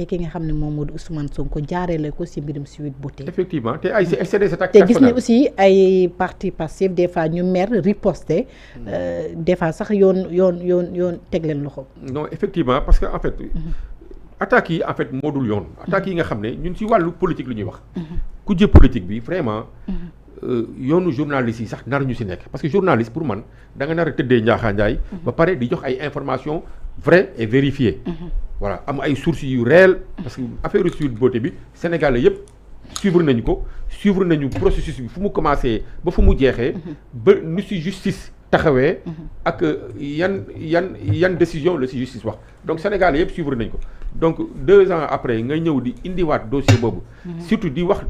ki nga xam ne moom moo di Ousmane Sonko jaareele ko si mbirum Sweet Beauté. effectivement te ay c'est des attaques te gis personnelles ne aussi ay parti passif des fois ñu mer riposter des fois sax yoon teg leen loxo. non effectivement parce que en fait attaques yi en fait moo dul yoon attaques yi nga xam ne ñun ci wàllu politique lu ñuy wax ku jë politique bi vraiment yoonu journaliste yi sax nar ñu si nekk parce que journaliste pour man da nga nar a tëddee njaaxaanjaay ba pare di jox ay informations vraies et vérifiées voilà am ay sources yu réelles parce que affaire Sweet Beauté bi Sénégalais yëpp suivre nañu processus bi fu mu commencé ba fu mu jeexee ba nu si justice taxawee ak yan décision la si justice wax donc Sénégalais yëpp suivre nañ ko donc 2 ans après nga ñëw di indiwaat dossier boobu surtout di wax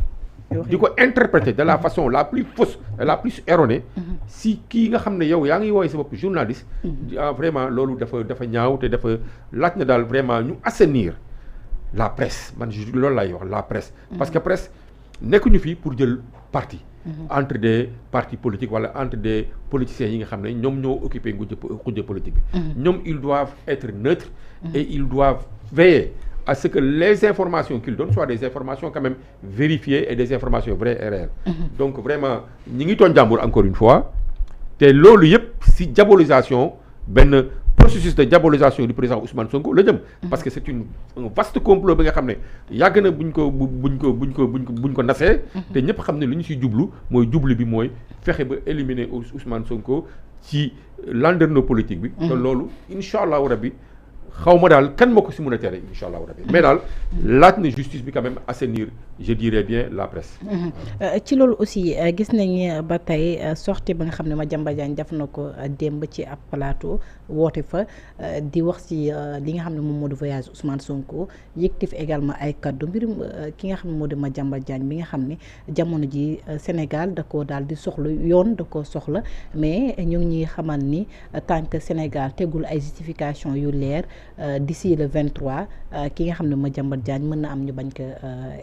di ko interpréter de la façon la plus fausse et la plus erronée si kii nga xam ne yow yaa ngi woowee sa bopp journaliste vraiment loolu dafa ñaaw te dafa laaj na daal vraiment ñu assainir la presse man loolu laay wax la presse parce que presse nekkuñu fii pour jël parti entre des partis politiques wala entre des politiciens yi nga xam ne ñoom ñoo occupé ngujje politique bi ñoom ils doivent être neutres et ils doivent veiller à ce que les informations qu'ils donnent soient des informations quand même vérifiées et des informations vraies et réelles donc vraiment ñi ngi toon jàmbur encore une fois te loolu yëpp si diabolisation benn processus de diabolisation du président Ousmane Sonko la jëm parce que c'est un vaste complot bi nga xam ne yàgg na buñ ko nasee te ñëpp xam ne lu ñu si jublu bi mooy fexe ba éliminer Ousmane Sonko ci landerneau politique bi te loolu incha allahu rabbi xaw ma daal kan moo ko si mën a tere incha allahu rabbi mais daal laaj na justice bi quand même assainir je dirais bien la presse. ci loolu aussi gis nañ ba tey sortie ba nga xam ne Madiambal Diagne def na ko démb ci ab plateau woote fa di wax ci li nga xam ne moom moo di voyage Ousmane Sonko yëkkati fi également ay kaddu mbirum ki nga xam ne moo di Madiambal Diagne bi nga xam ne jamono ji Sénégal da koo daal di soxla yoon da koo soxla mais ñu ngi ñuy xamal ni tant que Sénégal tegul ay justification yu leer d'ici le 23 ki nga xam ne Madiambal Diagne mën na am ñu bañ ko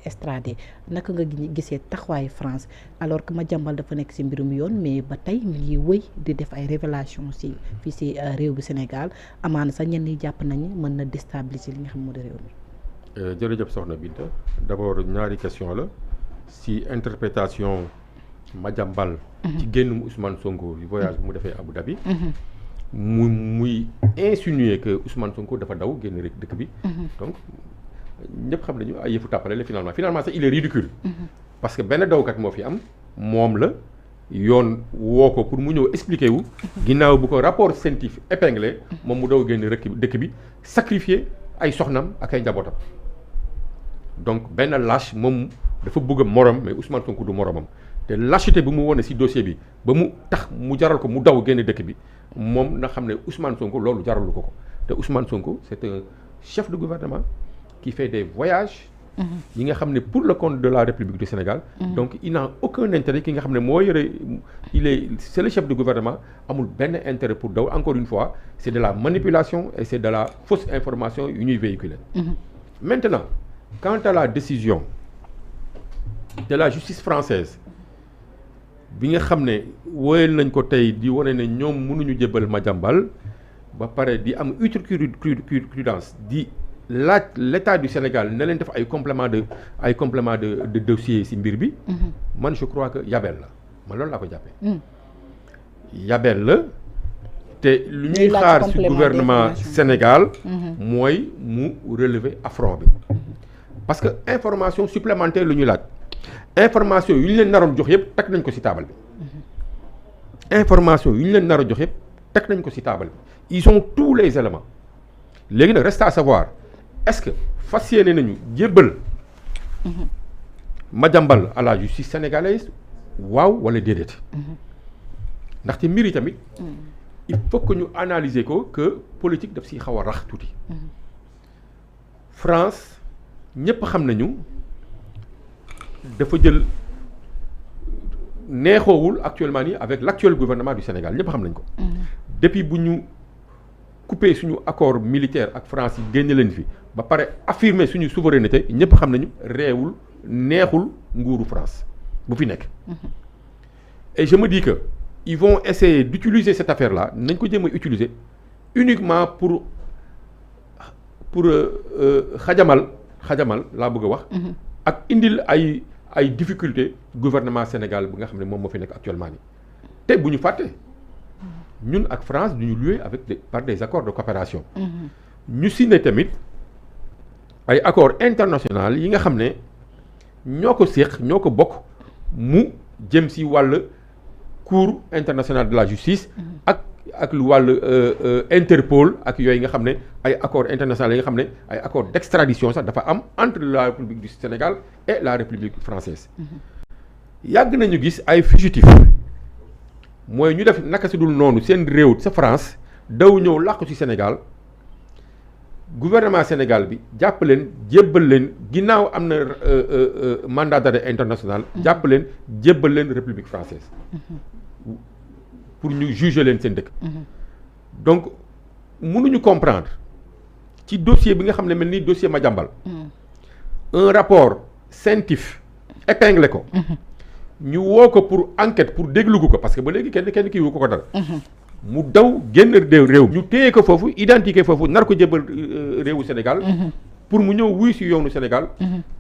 extrader naka nga gisee taxawaayu France alors que Madiambal dafa nekk ci mbirum yoon mais ba tey mi ngi wëy di def ay révélation ci fii ci réew bi Sénégal amaana sax ñenn ñi jàpp nañu mën na déstabiliser li nga xam moo di réew mi. jërëjëf soxna Binta d'abord ñaari question la ci interprétation Madiambal ci génnum Ousmane Sonko voyage bu mu defee Abu Dhabi muy insinuer que Ousmane Sonko dafa daw génn rek dëkk bi donc ñëpp xam nañu ay yëfu tàppale la finalement sax il est ridicule parce que benn dawkat moo fi am moom la yoon woo ko pour mu ñëw expliquer wu ginnaaw bu ko rapport scientifique épinglé moom mu daw génn rek dëkk bi sacrifier ay soxnam ak ay njabootam donc benn lâche moom dafa bëgg a morom mais Ousmane Sonko du moromam te lâcheté bi mu wone ci dossier bi ba mu tax mu jaral ko mu daw génn dëkk bi moom na xam ne Ousmane Sonko loolu jaralu ko te Ousmane Sonko c'est un chef de gouvernement qui fait des voyages yi nga xam ne pour le compte de la République du Sénégal donc il n'a aucun intérêt ki nga xam ne moo yore c'est le chef de gouvernement amul benn intérêt pour daw encore une fois c'est de la manipulation et c'est de la fausse information yu ñuy véhiculer maintenant quant à la décision de la justice française bi nga xam ne woyal nañ ko tey di wane ne ñoom mënuñu jébbal Madiambal ba pare di am jurisprudence di laaj l'état du Sénégal ne leen def ay complément de dossier ci mbir bi man je crois que yabel la man loolu laa ko jàppee yabel la te lu ñuy xaar ci gouvernement Sénégal mooy mu relever affront bi parce que information supplémentaire lu ñuy laaj information yu ñu leen naroon jox yëpp teg nañ ko ci taabal bi information yu ñu leen nar a jox yëpp teg nañ ko ci taabal bi ils ont tous les éléments léegi nag reste à savoir est-ce que fas yéene nañu jébbal Madiambal à la justice sénégalaise waaw wala déedéet ndaxte mbir yi tamit il faut que ñu analyser ko que politique daf ci xaw a rax tuuti France ñëpp xam nañu dafa jël neexoowul actuellement nii avec l'actuel gouvernement du Sénégal ñëpp xam nañ ko depuis bu ñu coupé suñu accord militaire ak France yi génne leen fi ba pare affirmer suñu souveraineté ñëpp xam nañu réewul neexul nguuru France bu fi nekk et je me dis que ils vont essayer d'utiliser cette affaire là nañ ko jéem a utiliser uniquement pour xajamal xajamal laa bëgg a wax. ak indil ay difficultés gouvernement Sénégal bi nga xam ne moom moo fi nekk actuellement nii te bu ñu fàtte ñun ak France du ñu lié avec par des accords de coopération. ñu signé tamit ay accords internationaux yi nga xam ne ñoo ko séq ñoo ko bokk mu jëm si wàll cour internationale de la justice. ak lu wàll Interpol ak yooyu nga xam ne ay accords internationaux yi nga xam ne ay accords d'extradition sax dafa am entre la République du Sénégal et la République française. yàgg nañu gis ay fugitifs mooy ñu def naka si dul noonu seen réew sa France daw ñëw làqu ci Sénégal gouvernement Sénégal bi jàpp leen jébbal leen ginnaaw am na mandat d'arrêt international. jàpp leen jébbal leen République française. pour ñu juger leen seen dëkk. donc mënuñu comprendre ci dossier bi nga xam ne mel ni dossier Madiambal. un rapport scientifique épinglé ko. ñu woo ko pour enquête pour déglu ko parce que ba léegi kenn kii wu ko dara. mu daw génn réew ñu téye ko foofu identifié foofu nar ko jébbal réewu Sénégal. pour mu ñëw wuy si yoonu Sénégal.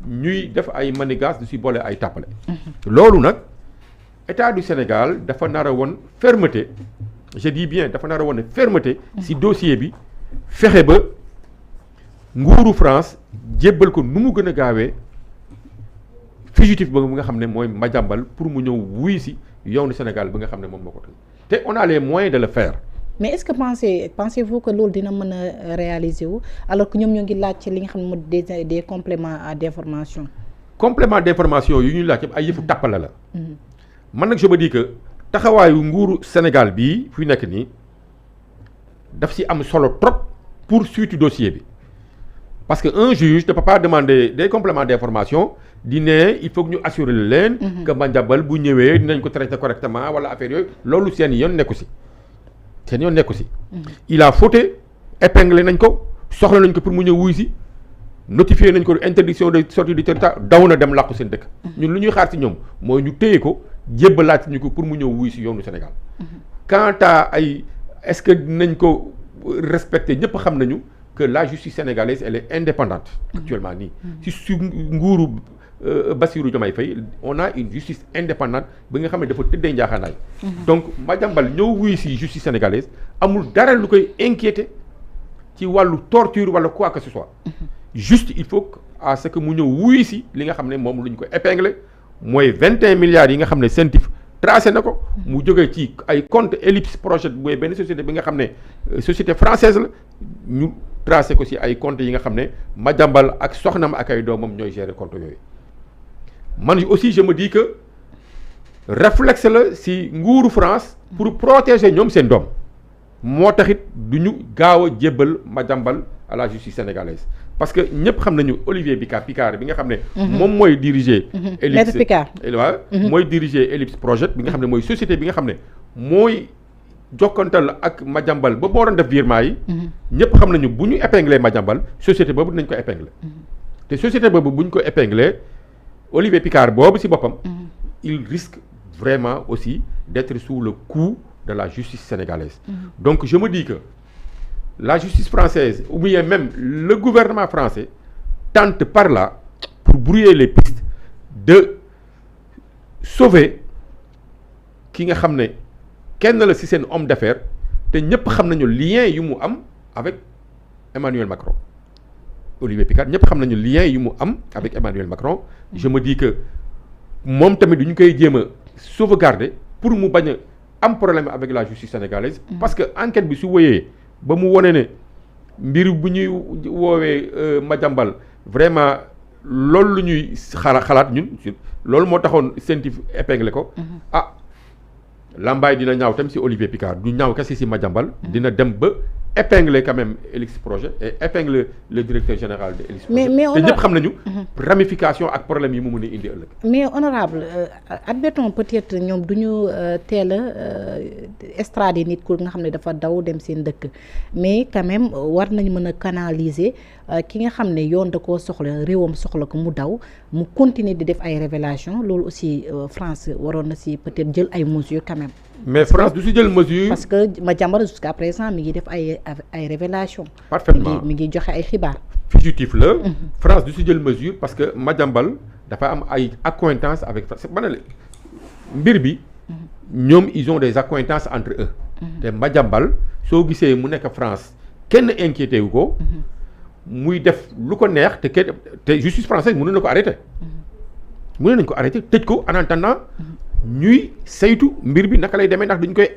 ñuy def ay manigas du si boole ay tàppale. loolu nag. État du Sénégal dafa nar a woon fermeté je dis bien dafa nar a woon fermeté ci dossier bi fexe ba nguuru France jébbal ko nu mu gën a gaawee fugitif ba nga xam ne mooy Madiambal pour mu ñëw wuy ci yoonu Sénégal bi nga xam ne moom moo ko tey te on a les moyens de le faire. mais est-ce que pensez-vous que loolu dina mën a réaliser wu alors que ñoom ñoo ngi laaj ci li nga xam ne moo des compléments d'information. complément d'information yu ñuy laaj yëpp ay yëfu tàppale la. man nag je me dis que taxawaayu nguuru Sénégal bii fi nekk nii daf ci am solo trop pour suite dossier bi parce que un juge ne peut pas demander des compléments d'information di ne il faut que ñu assurer leen. que Madiambal bu ñëwee dinañ ko traiter correctement wala affaire yooyu loolu seen yoon nekku ci. il a fauté épinglé nañ ko soxla nañ ko pour mu ñëw wuy ci notifié nañ ko interdiction de sortie du territoire daw na dem làqu seen dëkk. ñun lu ñuy xaar ci ñoom mooy ñu téye ko. jébbalaat ñu ko pour mu ñëw wuy ci yoonu Sénégal. quant à ay est-ce que dinañ ko respecter ñëpp xam nañu que la justice sénégalaise elle est indépendante actuellement nii. ci nguuru Bassirou Diomaye Faye on a une justice indépendante bi nga xam ne dafa tëddee njaaxaanaay. donc Madiambal ñëw wuy ci justice sénégalaise amul dara lu koy inquiéter ci wàllu torture wala quoi que ce soit. juste il faut à ce que mu ñëw wuy ci li nga xam ne moom lu ñu ko épingler. mooy 21 milliards yi nga xam ne CENTIF tracé na ko mu jógee ci ay compte Ellipse Projet mooy benn société bi nga xam ne société française la ñu tracé ko ci ay compte yi nga xam ne Madiambal ak soxnam ak ay doomam ñooy gérer compte yooyu man aussi je me dis que réflexe la ci nguuru France pour protéger ñoom seen doom moo taxit du ñu gaaw a jébbal Madiambal à la justice sénégalaise parce que ñëpp xam nañu Olivier Picard bi nga xam ne. moom mooy diriger. Maître Picard waaw mooy diriger Ellipse Projet bi nga xam ne mooy société bi nga xam ne mooy jokkantal ak Madiambal ba moo doon def virement yi. ñëpp xam nañu bu ñu épinglé Madiambal société boobu dinañ ko épinglé. te société boobu bu ñu ko épinglé Olivier Picard boobu ci boppam. il risque vraiment aussi d'être sous le coup de la justice sénégalaise. Donc je me dis que la justice française ou bien même le gouvernement français tente par là pour brouiller les pistes de sauver ki nga xam ne kenn la ci seen homme d'affaires te ñëpp xam nañu lien yu mu am avec Emmanuel Macron. Olivier Picard ñëpp xam nañu lien yu mu am avec Emmanuel Macron. Je me dis que moom tamit du ñu koy jéem a sauvegarder pour mu bañ a am problème avec la justice sénégalaise. parce que enquête bi su wéyee ba mu wone ne mbir bu ñuy woowee Madiambal vraiment loolu lu ñuy xalaat ñun loolu moo taxoon CENTIF épinglé ko. lambaay dina ñaaw tam ci Olivier Picard du ñaaw kese ci Madiambal dina dem ba épingler quand même Ellipse Projet et épingler le directeur général de Ellipse Projet te ñëpp xam nañu ramification ak problème yi mu mën a indi ëllëg. mais honorable admettons peut-être ñoom du ñu teel a extrader nit ku nga xam ne dafa daw dem seen dëkk mais quand même war nañ mën a canaliser ki nga xam ne yoon da koo soxla réewam soxla ko mu daw mu continuer di def ay révélation loolu aussi France waroon na si peut-être jël ay mesures quand même. mais France du si jël mesure. parce que Madiambal jusqu'à présent mi ngi def ay révélation parfaitement mi ngi joxe ay xibaar. fugitif la. France du si jël mesure parce que Madiambal dafa am ay accointances avec France ma ne la mbir bi. ñoom ils ont des accointances entre eux. te Madiambal soo gisee mu nekk France kenn inquiété wu ko. muy def lu ko neex te justice française mënu na ko arrêté. mënu nañ ko arrêté tëj ko en attendant ñuy saytu mbir bi naka lay demee ndax duñ koy.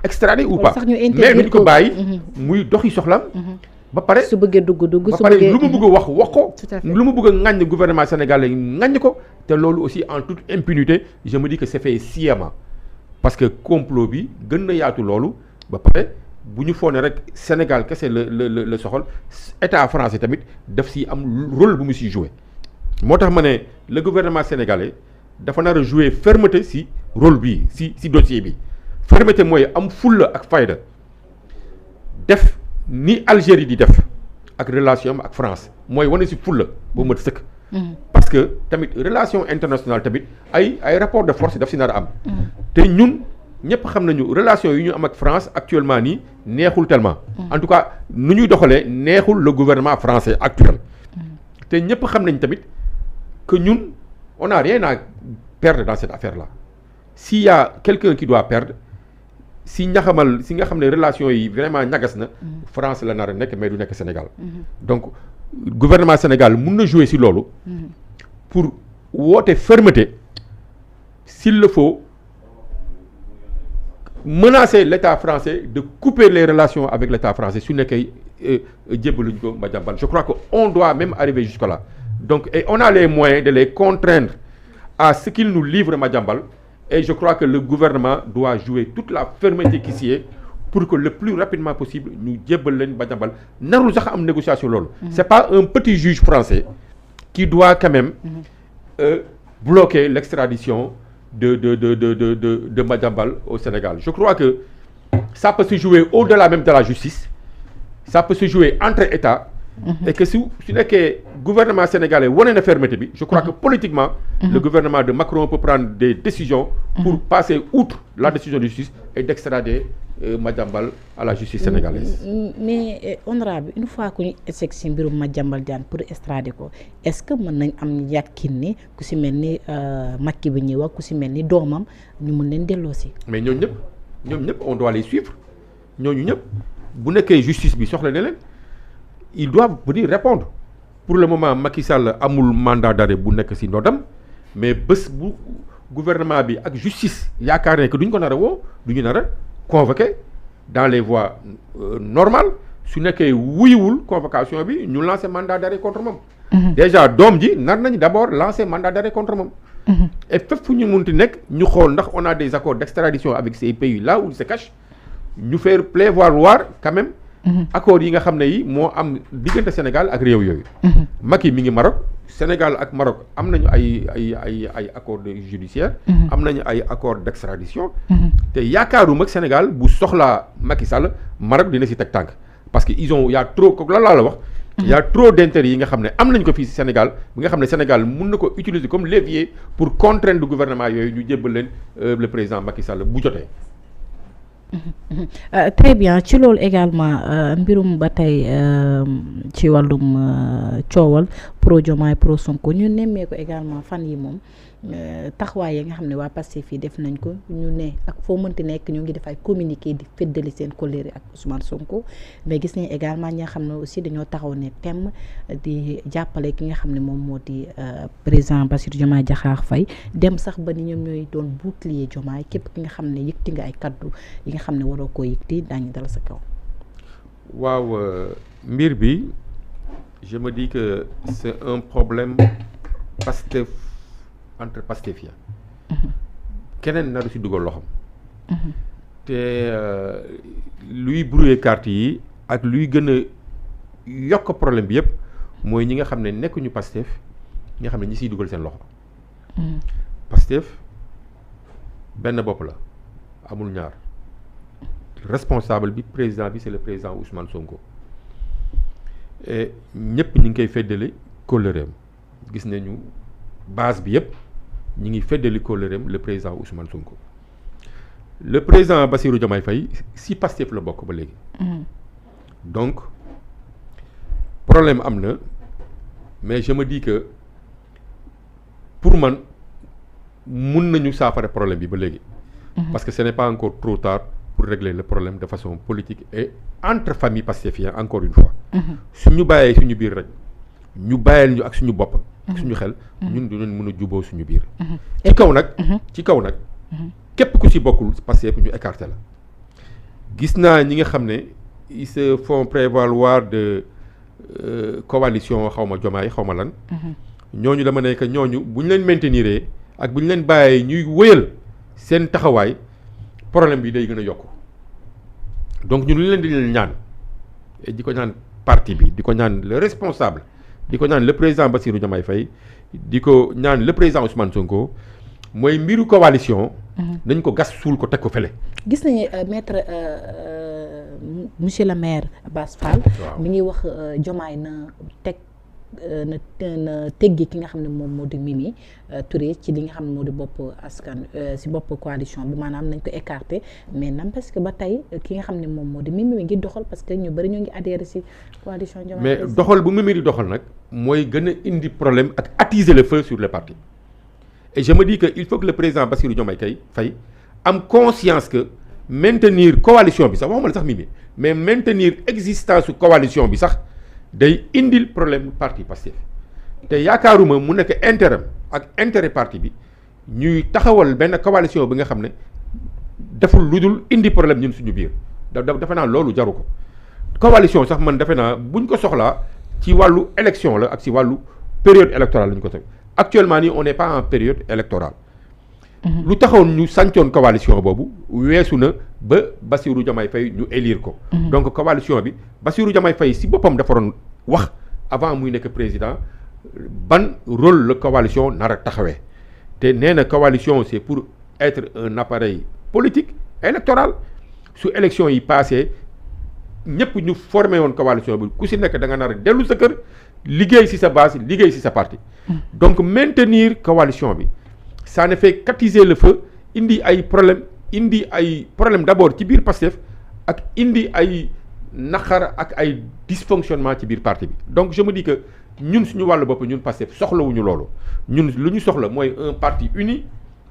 extrader ou pas mais duñ ko bàyyi. muy doxi soxlam. ba pare su bëggee dugg ba pare lu mu bëgg a wax ko. lu mu bëgg a ŋàññ gouvernement sénégalais ŋàññ ko te loolu aussi en toute impunité je me dis que c'est fait sciemment parce que complot bi gën na yaatu loolu ba pare. bu ñu foog ne rek Sénégal kese la soxal état français tamit daf si am rôle bu mu siy joué moo tax ma ne le gouvernement sénégalais dafa nar a jouer fermeté si rôle bii si dossier bi fermeté mooy am fulla ak fayda def ni Algérie di def ak relation am ak France mooy wane si fulla ba mat sëkk. parce que tamit relation internationale tamit ay rapport de force daf si nar a am. te ñun. ñëpp xam nañu relation yi ñu am ak France actuellement nii neexul tellement. en tout cas nu ñuy doxalee neexul le gouvernement français actuel. te ñëpp xam nañ tamit que ñun on n'a rien à perdre dans cette affaire là s'il y a quelqu'un qui doit perdre si nga xam ne relation yi vraiment ñagas na. France la nar a nekk mais du nekk Sénégal. donc gouvernement Sénégal mun na jouer si loolu. pour woote fermeté s'il le faut. Menacer l'État français de couper les relations avec l'État français su nekkee jébbaluñ ko Madiambal je crois que on doit même arriver jusque là donc et on a les moyens de les contraindre à ce qu'il nous livre Madiambal et je crois que le gouvernement doit jouer toute la fermeté qui s'y est pour que le plus rapidement possible ñu jébbal leen Madiambal narul sax am négociation loolu c'est pas un petit juge français qui doit quand même bloquer l'extradition de Madiambal au Sénégal. Je crois que ça peut se jouer au-delà même de la justice, ça peut se jouer entre États, et que si nekkee gouvernement sénégalais wane na fermeté bi, je crois que politiquement, le gouvernement de Macron peut prendre des décisions pour passer outre la décision de justice et d'extrader Madiambal à la justice sénégalaise. Mais honorable une fois que ñu egg si mbirum Madiambal Diagne pour extrader ko est-ce que mën nañ am yàqin ni ku si mel ni Macky bi ñuy wax ku si mel ni doomam ñu mën leen delloo si. mais ñoom ñëpp on doit les suivre ñooñu ñëpp bu nekkee justice bi soxla na leen ils doivent venir répondre pour le moment Macky Sall amul mandat d'arrêt bu nekk si ndodam mais bés bu gouvernement bi ak justice yaakaar ne que duñ ko nar a woo duñu nar a convoqué dans les voies normales su nekkee wuyuwul convocation bi ñu lancer mandat d'arrêt contre moom. déjà doom ji nar nañ d'abord lancer mandat d'arrêt contre moom. et fépp fu ñu munti nekk ñu xool ndax on a des accords d'extradition avec ces pays là où ils se cachent ñu faire prévaloir quand même. accords yi nga xam ne yi moo am diggante Sénégal ak réew yooyu. Macky mi ngi Maroc Sénégal ak Maroc am nañu ay accords judiciaires. am nañu ay accords d'extradition. te yaakaaruma ak Sénégal bu soxlaa Macky Sall Maroc dina si teg tànk parce que y a trop kooku lan laa la wax. y a trop d'intérêts yi nga xam ne am nañu ko fii si Sénégal bi nga xam ne Sénégal mun na ko utiliser comme levier pour contraindre le gouvernement yooyu ñu jébbal leen le président Macky Sall bu jotee. Très bien ci loolu également mbirum ba tey ci wàllum coowal pro Diomaye pro Sonko ñu nemmee ko également fan yi moom taxawaay yi nga xam ne waa Pastef fii def nañ ko ñu ne ak foo mënti nekk ñu ngi def ay communiqué di feddali seen colère ak Ousmane Sonko mais gis nañ également ñi nga xam ne aussi dañoo taxaw ne temm di jàppale ki nga xam ne moom moo di président Bassirou Diomaye Diakhar Faye dem sax ba ni ñoom ñooy doon bouclier Diomaye képp ki nga xam ne yëkkati nga ay kaddu yi nga xam ne waroo koo yëkkati daañu dal sa kaw. waaw mbir bi je me dis que c'est un problème Pastef entre Pastefia keneen naru si dugal loxam te luy brouiller carte yi ak luy gën a yokk problème bi yëpp mooy ñi nga xam ne nekkuñu Pastef ñi nga xam ne ñi siy dugal seen loxo Pastef benn bopp la amul ñaar responsable bi président bi c'est le président Ousmane Sonko et ñëpp ñu ngi koy feddali kóllëreem gis nañu base bi yëpp ñu ngi feddali kóllëreem le président Ousmane Sonko. Le président Bassirou Diomaye Faye si Pastef la bokk ba léegi. Donc problème am na mais je me dis que pour man mun nañu saafara problème bi ba léegi. Parce que ce n'est pas encore trop tard pour régler le problème de façon politique et entre famille pastefiens encore une fois. suñu bàyyee suñu biir rek ñu bàyyil ñu ak suñu bopp. ak suñu xel ñun dinañ mën a juboo suñu biir. ci kaw nag. képp ku ci bokkul Pastef ñu écarté la gis naa ñi nga xam ne ils se font prévaloir de coalition xaw ma Diomaye xaw ma lan. ñooñu dama ne que ñooñu bu ñu leen maintenir ak bu ñu leen bàyyee ñuy wëyal seen taxawaay problème bi day gën a yokku donc ñun li leen di leen ñaan di ko ñaan parti bi di ko ñaan le responsable di ko ñaan le président Bassirou Diomaye Faye di ko ñaan le président Ousmane Sonko mooy mbiru coalition. nañ ko gas suul ko teg ko fële. gis nañu maître monsieur le maire Abass Fall. mi ngi wax Diomaye na teg na teggi ki nga xam ne moom moo di Mimi Touré ci li nga xam ne moo di bopp askan si bopp coalition bi maanaam nañ ko écarté mais nam parce que ba tey ki nga xam ne moom moo di Mimi mi ngi doxal parce que ñu bëri ñoo ngi adhéré si coalition Diomaye. mais doxal bu Mimi di doxal nag mooy gën a indi problème ak attiser le feu sur le parti. Et je me dis que il faut que le président Bassirou Diomaye Faye am conscience que maintenir coalition bi sax waxuma la sax Mimi mais maintenir existence coalition bi sax day indil problème parti Pastef te yaakaaruma mu nekk intérêt ak intérêt parti bi ñuy taxawal benn coalition bi nga xam ne deful lu dul indi problème ñun suñu biir defe naa loolu jaru ko coalition sax man defe naa buñ ko soxlaa ci wàllu élection la ak ci wàllu période électorale la ñu ko teg actuellement nii on n'est pas en période électorale. lu taxoon ñu sàncoon coalition boobu weesu na ba Bassirou Diomaye Faye ñu élire ko. donc coalition bi Bassirou Diomaye Faye si boppam dafa doon wax avant muy nekk président ban rôle la coalition nar a taxawee te nee na coalition c'est pour être un appareil politique électoral su élection yi passé ñëpp ñu formé woon coalition bi ku si nekk da nga nar a dellu sa kër liggéey si sa base liggéey si sa parti. donc maintenir coalition bi ça ne fait qu'attiser le feu indi ay problème d'abord ci biir Pastef ak indi ay naqar ak ay dysfonctionnement ci biir parti bi donc je me dis que ñun suñu wàllu bopp ñun Pastef soxlawuñu loolu ñun lu ñu soxla mooy un parti uni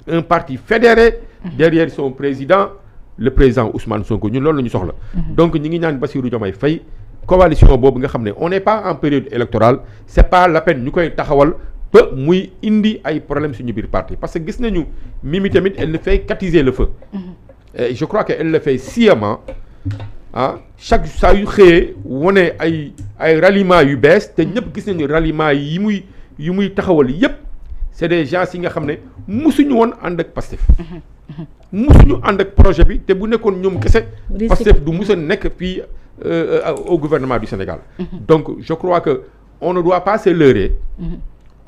un parti fédéré derrière son président le président Ousmane Sonko ñun loolu la ñu soxla donc ñi ngi ñaan Bassirou Diomaye Faye coalition boobu nga xam ne on n'est pas en période électorale c'est pas la peine ñu koy taxawal ba muy indi ay problème suñu biir parti parce que gis nañu Mimi tamit elle ne fait qu'attiser le feu et je crois que elle le fait sciemment chaque saa yu xëyee wane ay ralliement yu bees te ñëpp gis nañu ralliement yi muy taxawal yépp c'est des gens yi nga xam ne musuñu woon ànd ak Pastef musuñu ànd ak projet bi te bu nekkoon ñoom kese Pastef du mus a nekk fii au gouvernement du Sénégal donc je crois que on ne doit pas se leurrer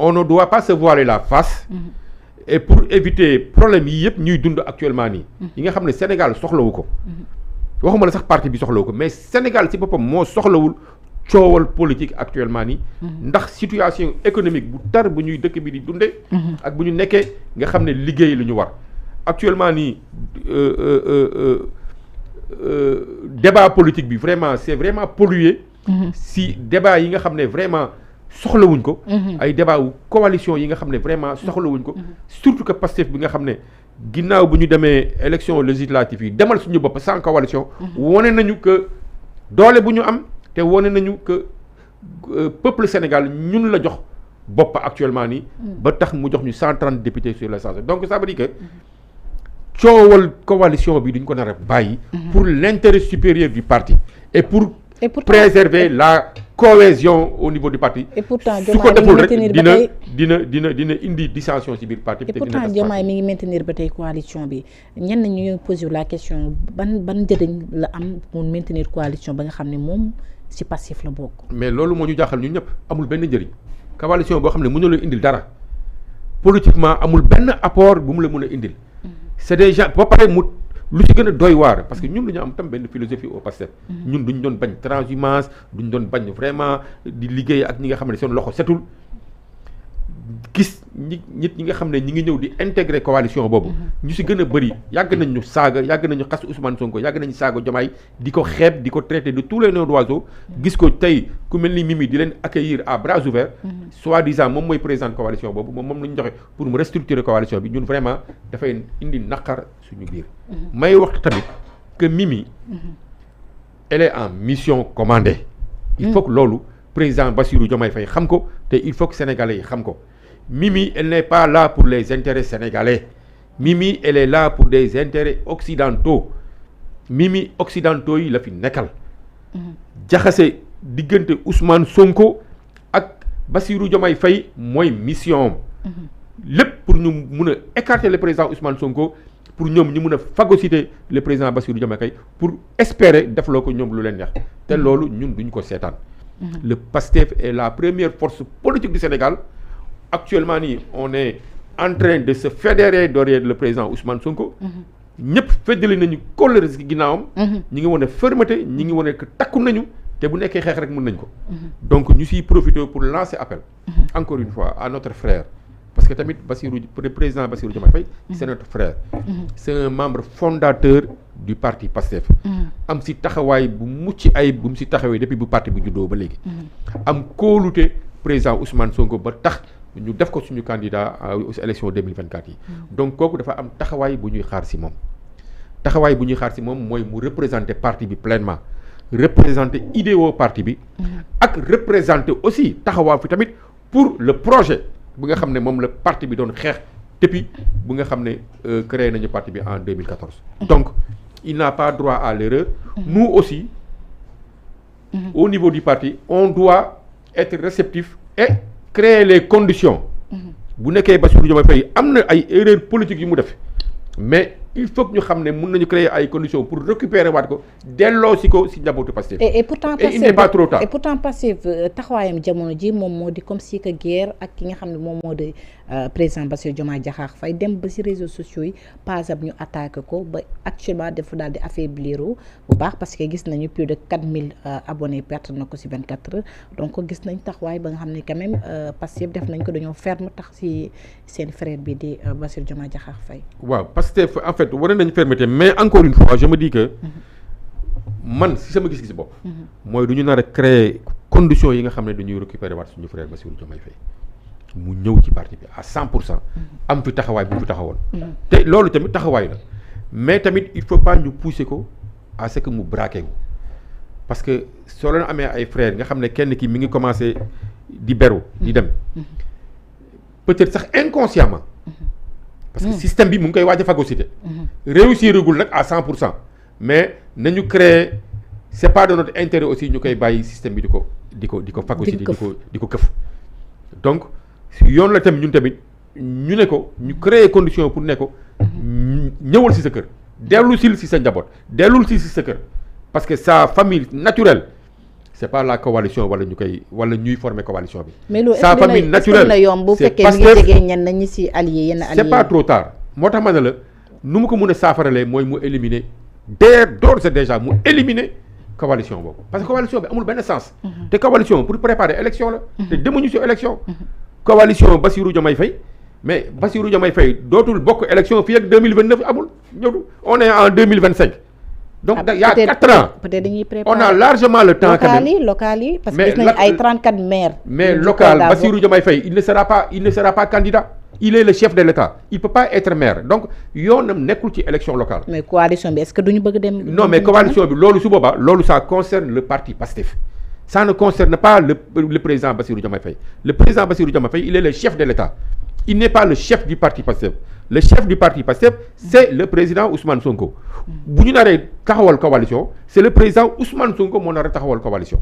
on ne doit pas se voiler la face et pour éviter problème yi yëpp ñuy dund actuellement nii yi nga xam ne Sénégal soxlawu ko waxuma la sax parti bi soxlawu ko mais Sénégal ci boppam moo soxlawul coowal politique actuellement nii ndax situation économique bu tar bu ñuy dëkk bi di dunde ak bu ñu nekkee nga xam ne liggéey lu ñu war actuellement nii débat politique bi vraiment c'est vraiment pollué si débat yi nga xam ne vraiment soxlawuñ ko ay débat wu coalition yi nga xam ne vraiment soxlawuñ ko surtout que Pastef bi nga xam ne ginnaaw bu ñu demee élection législative yi demal suñu bopp sans coalition wane nañu que doole bu ñu am te wane nañu que peuple Sénégal ñun la jox bopp actuellement nii ba tax mu jox ñu 130 députés sur l'Assemblée donc ça veut dire que coowal coalition bi duñ ko nar a bàyyi pour l'intérêt supérieur du parti et pour préserver la cohésion au niveau du parti. Et pourtant su ko deful rek dina indi dissension ci biir parti. Et pourtant Diomaye mi ngi maintenir ba tey coalition bi ñenn ñu posé la question ban njëriñ la am pour maintenir coalition ba nga xam ne moom ci passif la bokk. mais loolu moo ñu jaaxal ñun ñëpp amul benn njëriñ coalition boo xam ne mënul la indil dara politiquement amul benn apport bu mu la mën a indil. c'est des gens ba pare mu lu ci gën a doy waar parce que ñun dañu am tam benn philosophie au Pastef ñun duñ doon bañ transhumance duñ doon bañ vraiment di liggéey ak ñi nga xam ne seen loxo setul gis nit ñi nga xam ne ñi ngi ñëw di intégrer coalition boobu ñu si gën a bëri yàgg nañ ñu saaga yàgg nañu xas Ousmane Sonko yàgg nañu saaga Diomaye di ko xeeb di ko traiter de tous les noms d'oiseaux gis ko tey ku mel ni Mimi di leen accueillir à bras ouverts soi-disant moom mooy président coalition boobu moom lañu joxe pour mu restructurer coalition bi ñun vraiment dafay indi naqar suñu biir may wax tamit que Mimi elle est en mission commandée il faut que loolu président Bassirou Diomaye Faye xam ko te il faut que sénégalais yi xam ko Mimi elle n'est pas là pour les intérêts sénégalais Mimi elle est là pour des intérêts occidentaux Mimi occidentaux yi la fi nekkal jaxase diggante Ousmane Sonko ak Bassirou Diomaye Faye mooy mission lépp pour ñu mun a écarter le président Ousmane Sonko pour ñoom ñu mun a phagocyter le président Bassirou Diomaye Faye pour espérer def loo ko ñoom lu leen neex te loolu ñun duñ ko seetaan le PASTEF est la première force politique du Sénégal actuellement nii on est en train de se fédérer derrière le président Ousmane Sonko ñëpp feddali nañu kóllëre ci ginnaawam ñi ngi wane fermeté ñi ngi wane que takku nañu te bu nekkee xeex rek mën nañ ko donc ñu siy profiter pour lancer appel encore une fois à notre frère parce que tamit président Bassirou Diomaye Faye c'est notre frère c'est un membre fondateur du parti PASTEF am si taxawaay bu mucc ayib bu mu si taxawee depuis bu parti bu juddoo ba léegi am kóolute président Ousmane Sonko ba tax ñu def ko suñu candidat aux élections 2024 yi donc kooku dafa am taxawaay bu ñuy xaar si moom taxawaay bu ñuy xaar si moom mooy mu représenter parti bi pleinement représenter idéo parti bi ak représenter aussi taxawaay fi tamit pour le projet bu nga xam ne moom la parti bi doon xeex depuis bu nga xam ne créé nañu parti bi en 2014 donc il n'a pas droit à l'erreur nous aussi au niveau du parti on doit être réceptif et créer les conditions bu nekkee Bassirou Diomaye Faye am na ay erreurs politiques yu mu def mais il faut que ñu xam ne mën nañu créer ay conditions pour récupérer waat ko delloo si ko si njabootu Pastef et pourtant il n'est pas trop tard et pourtant Pastef taxawaayam jamono ji moom moo di comme si que guerre ak ki nga xam ne moom moo di président Bassirou Diomaye Diakhar Faye dem ba si réseaux sociaux yi pasab ñu attaqué ko ba actuellement dafa daal di affaiblir bu baax parce que gis nañu plus de 4000 abonnés perte na ko si 24 heures donc gis nañ taxawaay ba nga xam ne quand même Pastef def nañ ko dañoo ferme tax si seen frère bi di Bassirou Diomaye Diakhar Faye waaw Pastef en fait war nañ fermeté mais encore une fois je me dis que man si sama gis-gis bopp mooy du ñu nar a créer conditions yi nga xam ne dañuy récupérer waat suñu frère Bassirou Diomaye Faye mu ñëw ci parti bi à 100% am fi taxawaay bu mu fi taxawoon te loolu tamit taxawaay la mais tamit il faut pas ñu pousser ko à ce que mu braqué wu parce que soo leen amee ay frères nga xam ne kenn ki mi ngi commencé di beru di dem peut-être sax inconsciemment parce que système bi mu ngi koy waaj a phagocyté réussiragul nag à 100% mais nañu créer c'est pas de notre intérêt aussi ñu koy bàyyi système bi di ko phagocyté di ko këf donc yoon la tamit ñun tamit ñu ne ko ñu créer condition pour ne ko ñëwal si sa kër dellu sil si sa njaboot dellul si sa kër parce que sa famille naturelle c'est pas la coalition wala ñuy former coalition bi. mais loolu sa famille naturelle c'est Pastef c'est pas trop tard moo tax ma ne la nu mu ko mën a saafaralee mooy mu éliminer d'ores et déjà mu éliminer coalition boobu parce que coalition bi amul benn sens. te coalition pour préparer élection la. te demuñu si élection. coalition Bassirou Diomaye Faye mais Bassirou Diomaye Faye dootul bokk élection fii ak 2029 amul ñëw on est en 2025. donc il y a 4 ans peut-être dañuy préparer on a largement le temps quand même local yi parce que gis nañu ay 34 maires. mais local Bassirou Diomaye Faye il ne sera pas candidat. il est le chef de l'État il peut pas être maire donc yoonam nekkul ci élection locale. mais coalition bi est-ce que duñu bëgg dem. non mais coalition bi loolu su boobaa loolu ça concerne le parti PASTEF. ça ne concerne pas le président Bassirou Diomaye Faye le président Bassirou Diomaye Faye il est le chef de l'État il n'est pas le chef du parti PASTEF le chef du parti PASTEF c'est le président Ousmane Sonko bu ñu naree taxawal coalition c'est le président Ousmane Sonko moo nar a taxawal coalition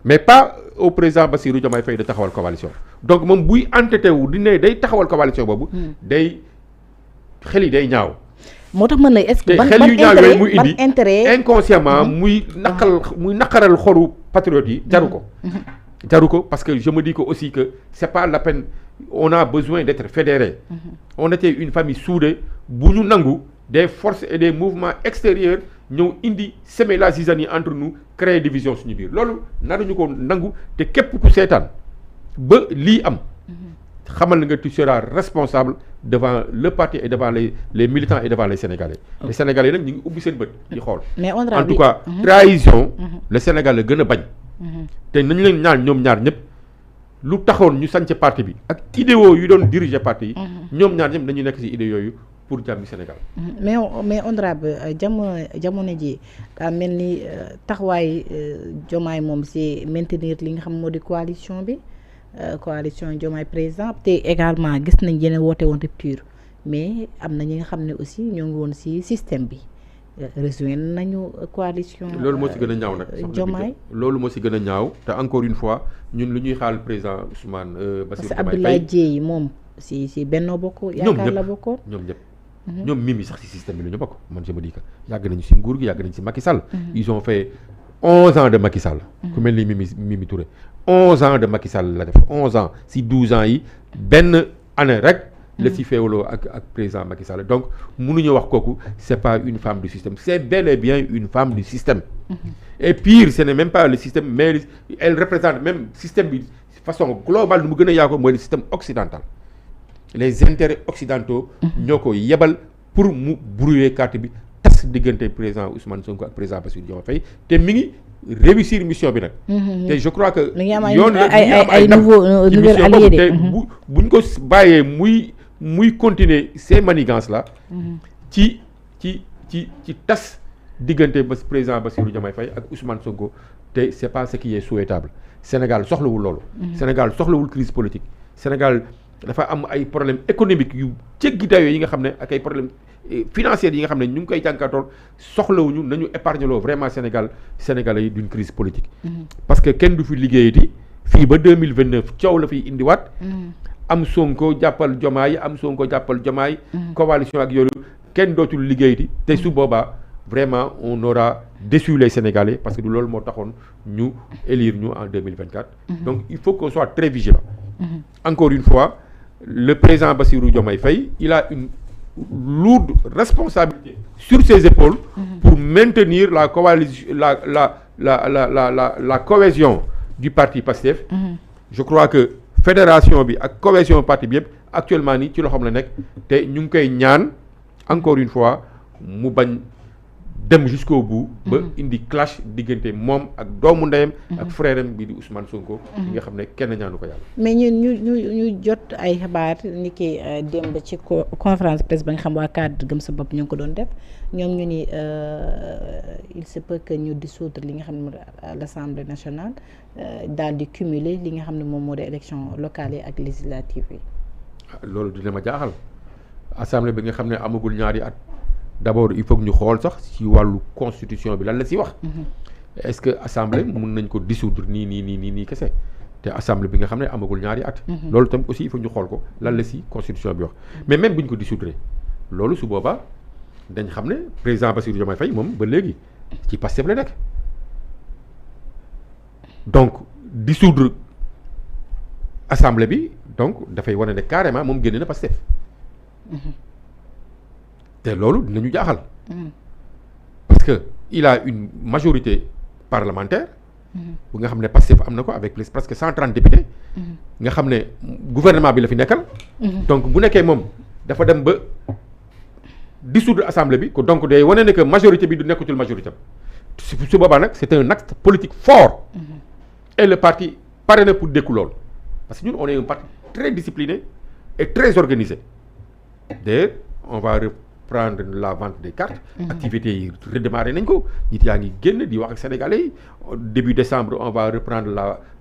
mais pas au président Bassirou Diomaye Faye de taxawal coalition donc moom buy entêté wu di ne day taxawal coalition boobu day xel yi day ñaaw moo tax mën na est-ce que ban intérêt inconsciemment muy naqaral xolu patriotes yi jaru ko parce que je me dis que aussi que c'est pas la peine on a besoin d'être fédérés on était une famille soudée bu ñu nangu des forces et des mouvements extérieurs ñëw indi semer la zizanie entre nous créer division suñu biir loolu naruñu ko nangu te képp ku seetaan ba lii am xamal nga tu seras responsable devant le parti et devant les militants et devant les Sénégalais. Les Sénégalais nag ñu ngi ubbi seen bët di xool. mais en tout cas trahison. le Sénégal la gën a bañ. te nañu leen ñaan ñoom ñaar ñëpp lu taxoon ñu sànc parti bi ak idéaux yu doon diriger parti yi. ñoom ñaar ñëpp dañu nekk ci idées yooyu pour jàmmi Sénégal. mais honorable jamono ji daa mel ni taxawaay Diomaye moom c'est maintenir li nga xam moo di coalition bi. coalition Diomaye président te également gis nañ yeneen woote woon rupture mais am na ñi nga xam ne aussi ñoo ngi woon ci système bi rejoindre nañu coalition. loolu moo ci gën a ñaaw nag. Diomaye loolu moo ci gën a ñaaw te encore une fois ñun lu ñuy xaal président Ousmane Bassirou Diomaye Faye. parce que Abdoulaye Dièye moom ci Benno Bokk Yaakaar la bokkoon. ñoom ñëpp ñoom Mimi sax ci système bi la ñu bokk man je me dis que yàgg nañu ci nguur gi yàgg nañu ci Macky Sall. ils ont fait 11 ans de Macky Sall. ku mel ni Mimi Touré 11 ans de Macky Sall la def 11 ans si 12 ans yi benn année rek. la si féewaloo ak président Macky Sall donc mënuñu wax kooku c'est pas une femme du système c'est bel et bien une femme du système. et pire ce n'est même pas le système mais elle représente même système bi façon globale nu mu gën a yaako mooy le système occidental. les intérêts occidentaux. ñoo ko yebal pour mu brouiller carte bi tas diggante président Ousmane Sonko ak président Bassirou Diomaye Faye te mi ngi réussir mission bi nag. te je crois que. yoon ay nouvel allié te buñ ko bàyyee muy continuer ces manigances là. ci tas diggante président Bassirou Diomaye Faye ak Ousmane Sonko te c'est pas ce qui est souhaitable Sénégal soxlawul loolu. Sénégal soxlawul crise politique Sénégal dafa am ay problèmes économiques yu jéggi dayoo yi nga xam ne ak ay problèmes financiers yi nga xam ne ñu ngi koy jànkaatoon soxlawuñu nañu épargne loo vraiment Sénégalais yi d'une crise politique. parce que kenn du fi liggéeyati fii ba 2029 coow la fiy indiwaat. am Sonko jàppal Diomaye am Sonko jàppal Diomaye. coalition ak yooyu kenn dootul liggéeyati te su boobaa vraiment on aura déçu les Sénégalais parce que du loolu moo taxoon ñu élire ñu en 2024. donc il faut qu'on soit très vigilant. encore une fois le président Bassirou Diomaye Faye il a une lourde responsabilité sur ses épaules pour maintenir la coalition la cohésion du parti PASTEF. je crois que fédération bi ak cohésion parti bi yëpp actuellement nii ci loxoom la nekk te ñu ngi koy ñaan encore une fois mu bañ dem jusqu'au bout ba indi clash diggante moom ak doomu ndeyam ak frère am bi di Ousmane Sonko yi nga xam ne kenn ñaanu ko yàlla mais ñu jot ay xabaar ni ki démb ci conférence presse ba nga xam waa cadre gëm sa bopp ñu ngi ko doon def ñoom ñu ni il se peut que ñu dissoudre li nga xam ne l'Assemblée nationale daal di cumuler li nga xam ne moom moo di élection locale yi ak législative yi. loolu dina ma jaaxal assemblée bi nga xam ne amagul ñaari at d'abord il faut que ñu xool sax ci wàllu constitution bi lan la ci wax. est-ce que assemblée mun nañ ko dissoudre nii kese te assemblée bi nga xam ne amagul ñaari at. loolu tam aussi il faut ñu xool ko lan la ci constitution bi wax mais même bu ñu ko dissoudre loolu su boobaa dañ xam ne président Bassirou Diomaye Faye moom ba léegi ci Pastef la nekk donc dissoudre assemblée bi donc dafay wane ne carrément moom génne na Pastef. te loolu dinañu jaaxal. parce que il a une majorité parlementaire. bu nga xam ne Pastef am na ko avec presque 130 députés. nga xam ne gouvernement bi la fi nekkal. donc bu nekkee moom dafa dem ba dissoudre assemblée bi ko donc day wane ne que majorité bi du nekkatul majorité am su boobaa nag c'est un acte politique fort. et le parti pare na pour dékku loolu parce que ñun on est un parti très discipliné et très organisé d'ailleurs on va reprendre la vente des cartes. activités yi redémarrer nañ ko nit yaa ngi génn di wax ak sénégalais yi début décembre on va reprendre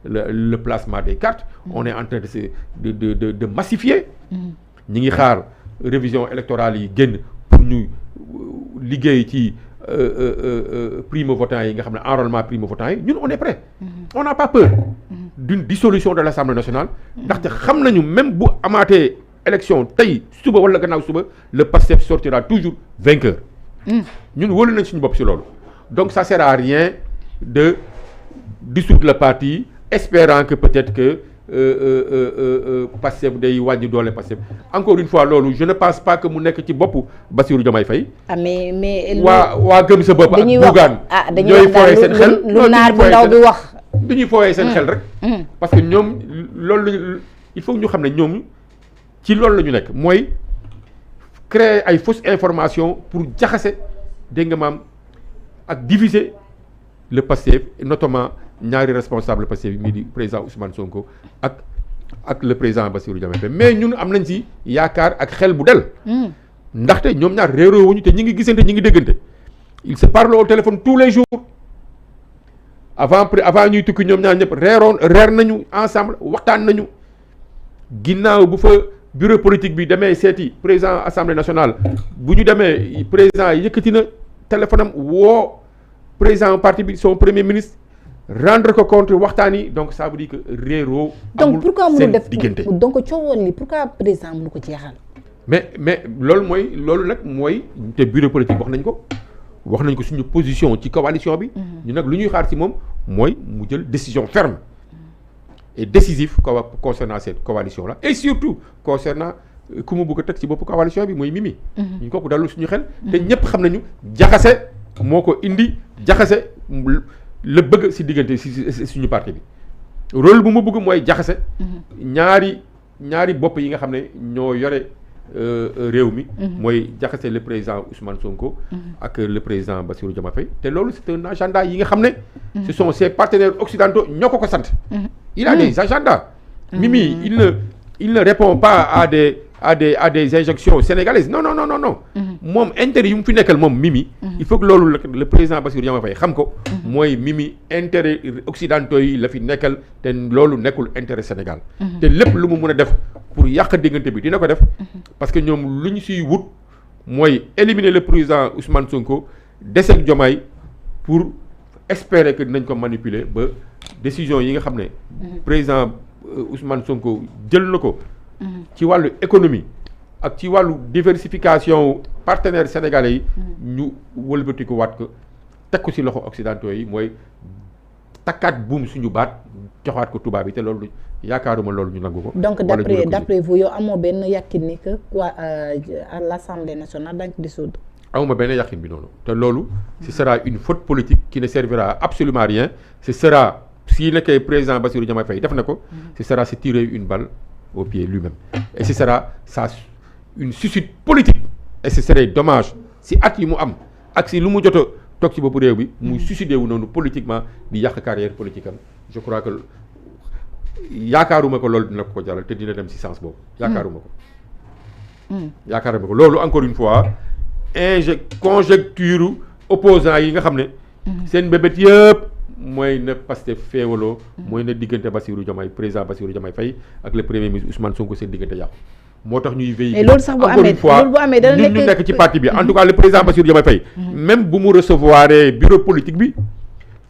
le placement des cartes. on est en train de massifier. ñi ngi xaar révision électorale yi génn pour ñu liggéey ci primo votants yi nga xam ne enrôlement primo votants yi ñun on est prêt. on n'a pas peur. d'une dissolution de l'Assemblée nationale. ndaxte xam nañu même bu amaatee élection tey suba wala gannaaw suba le PASTEF sortira toujours vainqueur. ñun wóolu nañ suñu bopp ci loolu. donc ça sert à rien de dissoudre le parti espérant que peut-être que Pastef day wàññi doole Pastef encore une fois loolu je ne pense pas que mu nekk ci boppu Bassirou Diomaye Faye. mais waa gëm sa bopp ak Bougane ñooy fooyee seen xel lu naar bu ndaw bi wax. dañuy fooyee seen xel rek. parce que ñoom loolu il faut ñu xam ne ñoom ci loolu la ñu nekk mooy créer ay fausses informations pour jaxase dégg nga maam ak diviser le Pastef notamment ñaari responsable Pastef yi mii di président Ousmane Sonko ak le président Bassirou Diomaye Faye mais ñun am nañ ci yaakaar ak xel bu del ndaxte ñoom ñaar réeroo wuñu te ñi ngi gisante ñi ngi déggante ils se parlent au téléphone tous les jours avant ñuy tukki ñoom ñaar ñëpp reer nañu ensemble waxtaan nañu ginnaaw bu fa bureau politique bi demee seeti président assemblée nationale bu ñu demee président yëkkati na téléphone am woo président parti bi son premier ministre rendre ko compte waxtaan yi donc ça veut dire que réeroo amul seen diggante donc coowoon li pourquoi président mënu ko jeexal. mais loolu nag mooy te bureau politique wax nañ ko suñu position ci coalition bi. ñu nag lu ñuy xaar ci moom mooy mu jël décision ferme et décisif concernant cette coalition là et surtout concernant ku mu bëgg a teg ci bopp coalition bi mooy Mimi. ñu kooku dalul suñu xel. te ñëpp xam nañu jaxase moo ko indi jaxase la bëgg ci diggante ci suñu parti bi rôle bu mu bëgg mooy jaxase. ñaari bopp yi nga xam ne ñoo yore. réew mi mooy jaxase le président Ousmane Sonko ak le président Bassirou Diomaye Faye te loolu c'est un agenda yi nga xam ne ce sont ses partenaires occidentaux ñoo ko sant il a des agendas Mimi il ne répond pas à des injonctions sénégalaises non moom intérêt yu mu fi nekkal moom Mimi il faut que loolu le président Bassirou Diomaye Faye xam ko mooy Mimi intérêt occidentaux yi la fi nekkal te loolu nekkul intérêt Sénégal te lépp lu mu mën a def pour yàq diggante bi dina ko def parce que ñoom lu ñu siy wut mooy éliminer le président Ousmane Sonko deseeg Diomaye pour espérer que dinañ ko manipuler ba décision yi nga xam ne président Ousmane Sonko jël na ko ci wàllu économie ak ci wàllu diversification partenaires sénégalais yi ñu wëlbati ko waat ko teg ko ci loxo occidentaux yi mooy takkaat buum suñu baat joxaat ko tubaab yi te loolu yaakaaruma loolu ñu nangu ko. donc d'après vous yow amoo benn yàqin ni que quoi à l'Assemblée nationale dañ ko dissoudre. amuma benn yàqin bi noonu te loolu ce sera une faute politique qui ne servira absolument à rien ce sera si nekkee président Bassirou Diomaye Faye def na ko ce sera se tirer une balle au pied lui-même et ce sera une suicide politique et ce serait dommage si at yi mu am ak si lu mu jot a toog ci boppu réew bi muy suicider wu noonu politiquement di yàq carrière politique am je crois que yaakaaruma ko loolu dina ko jaral te dina dem ci sens boobu yaakaaruma ko loolu encore une fois conjecture opposants yi nga xam ne seen bébét yëpp mooy na Pastef féewaloo mooy na diggante Bassirou Diomaye président Bassirou Diomaye Faye ak le premier ministre Ousmane Sonko seen diggante yàqu moo tax ñuy veiller encore une fois ñun ñu nekk ci parti bi en tout cas le président Bassirou Diomaye Faye même bu mu recevoir bureau politique bi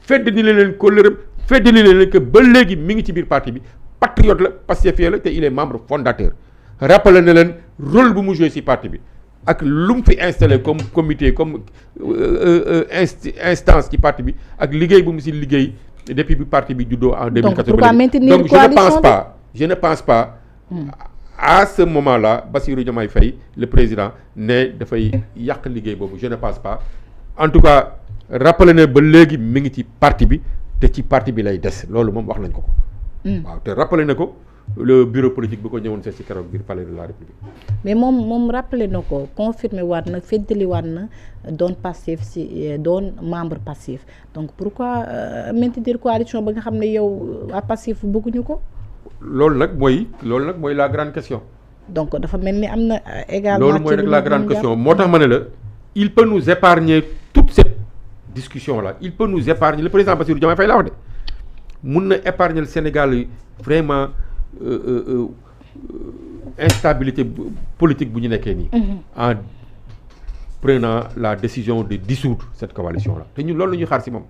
feddali leen kóllëram feddali leen que ba léegi mi ngi ci biir parti bi patriote la Pastefien la te il est membre fondateur rappelé na leen rôle bu mu joué ci parti bi ak lu mu fi installé comme comité comme instance ci parti bi ak liggéey bu mu ci liggéey depuis bi parti bi juddoo en 2014 donc je ne pense pas à ce moment-là Bassirou Diomaye Faye le président ne dafay yàq liggéey boobu je ne pense pas en tout cas rappelé na ba léegi mi ngi ci parti bi te ci parti bi lay des loolu moom wax nañ ko waaw te rappelé na ko le bureau politique bi ko ñëwoon seet ci keroog biir palais de la République. mais moom rappelé na ko confirmé waat na feddali waat na doon passif ci doon membre passif donc pourquoi maintenir coalition ba nga xam ne yow waa passif bëgguñu ko. loolu nag mooy la grande question. donc dafa mel ni am na également. loolu mooy nag la grande question moo tax ma ne la il peut nous épargner toute cette discussion là il peut nous épargner le président Bassirou Diomaye Faye la wax de mun na épargner le Sénégal vraiment. Instabilité politique bu ñu nekkee nii. En prenant la décision de dissoudre cette coalition là te ñun loolu la ñuy xaar ci moom.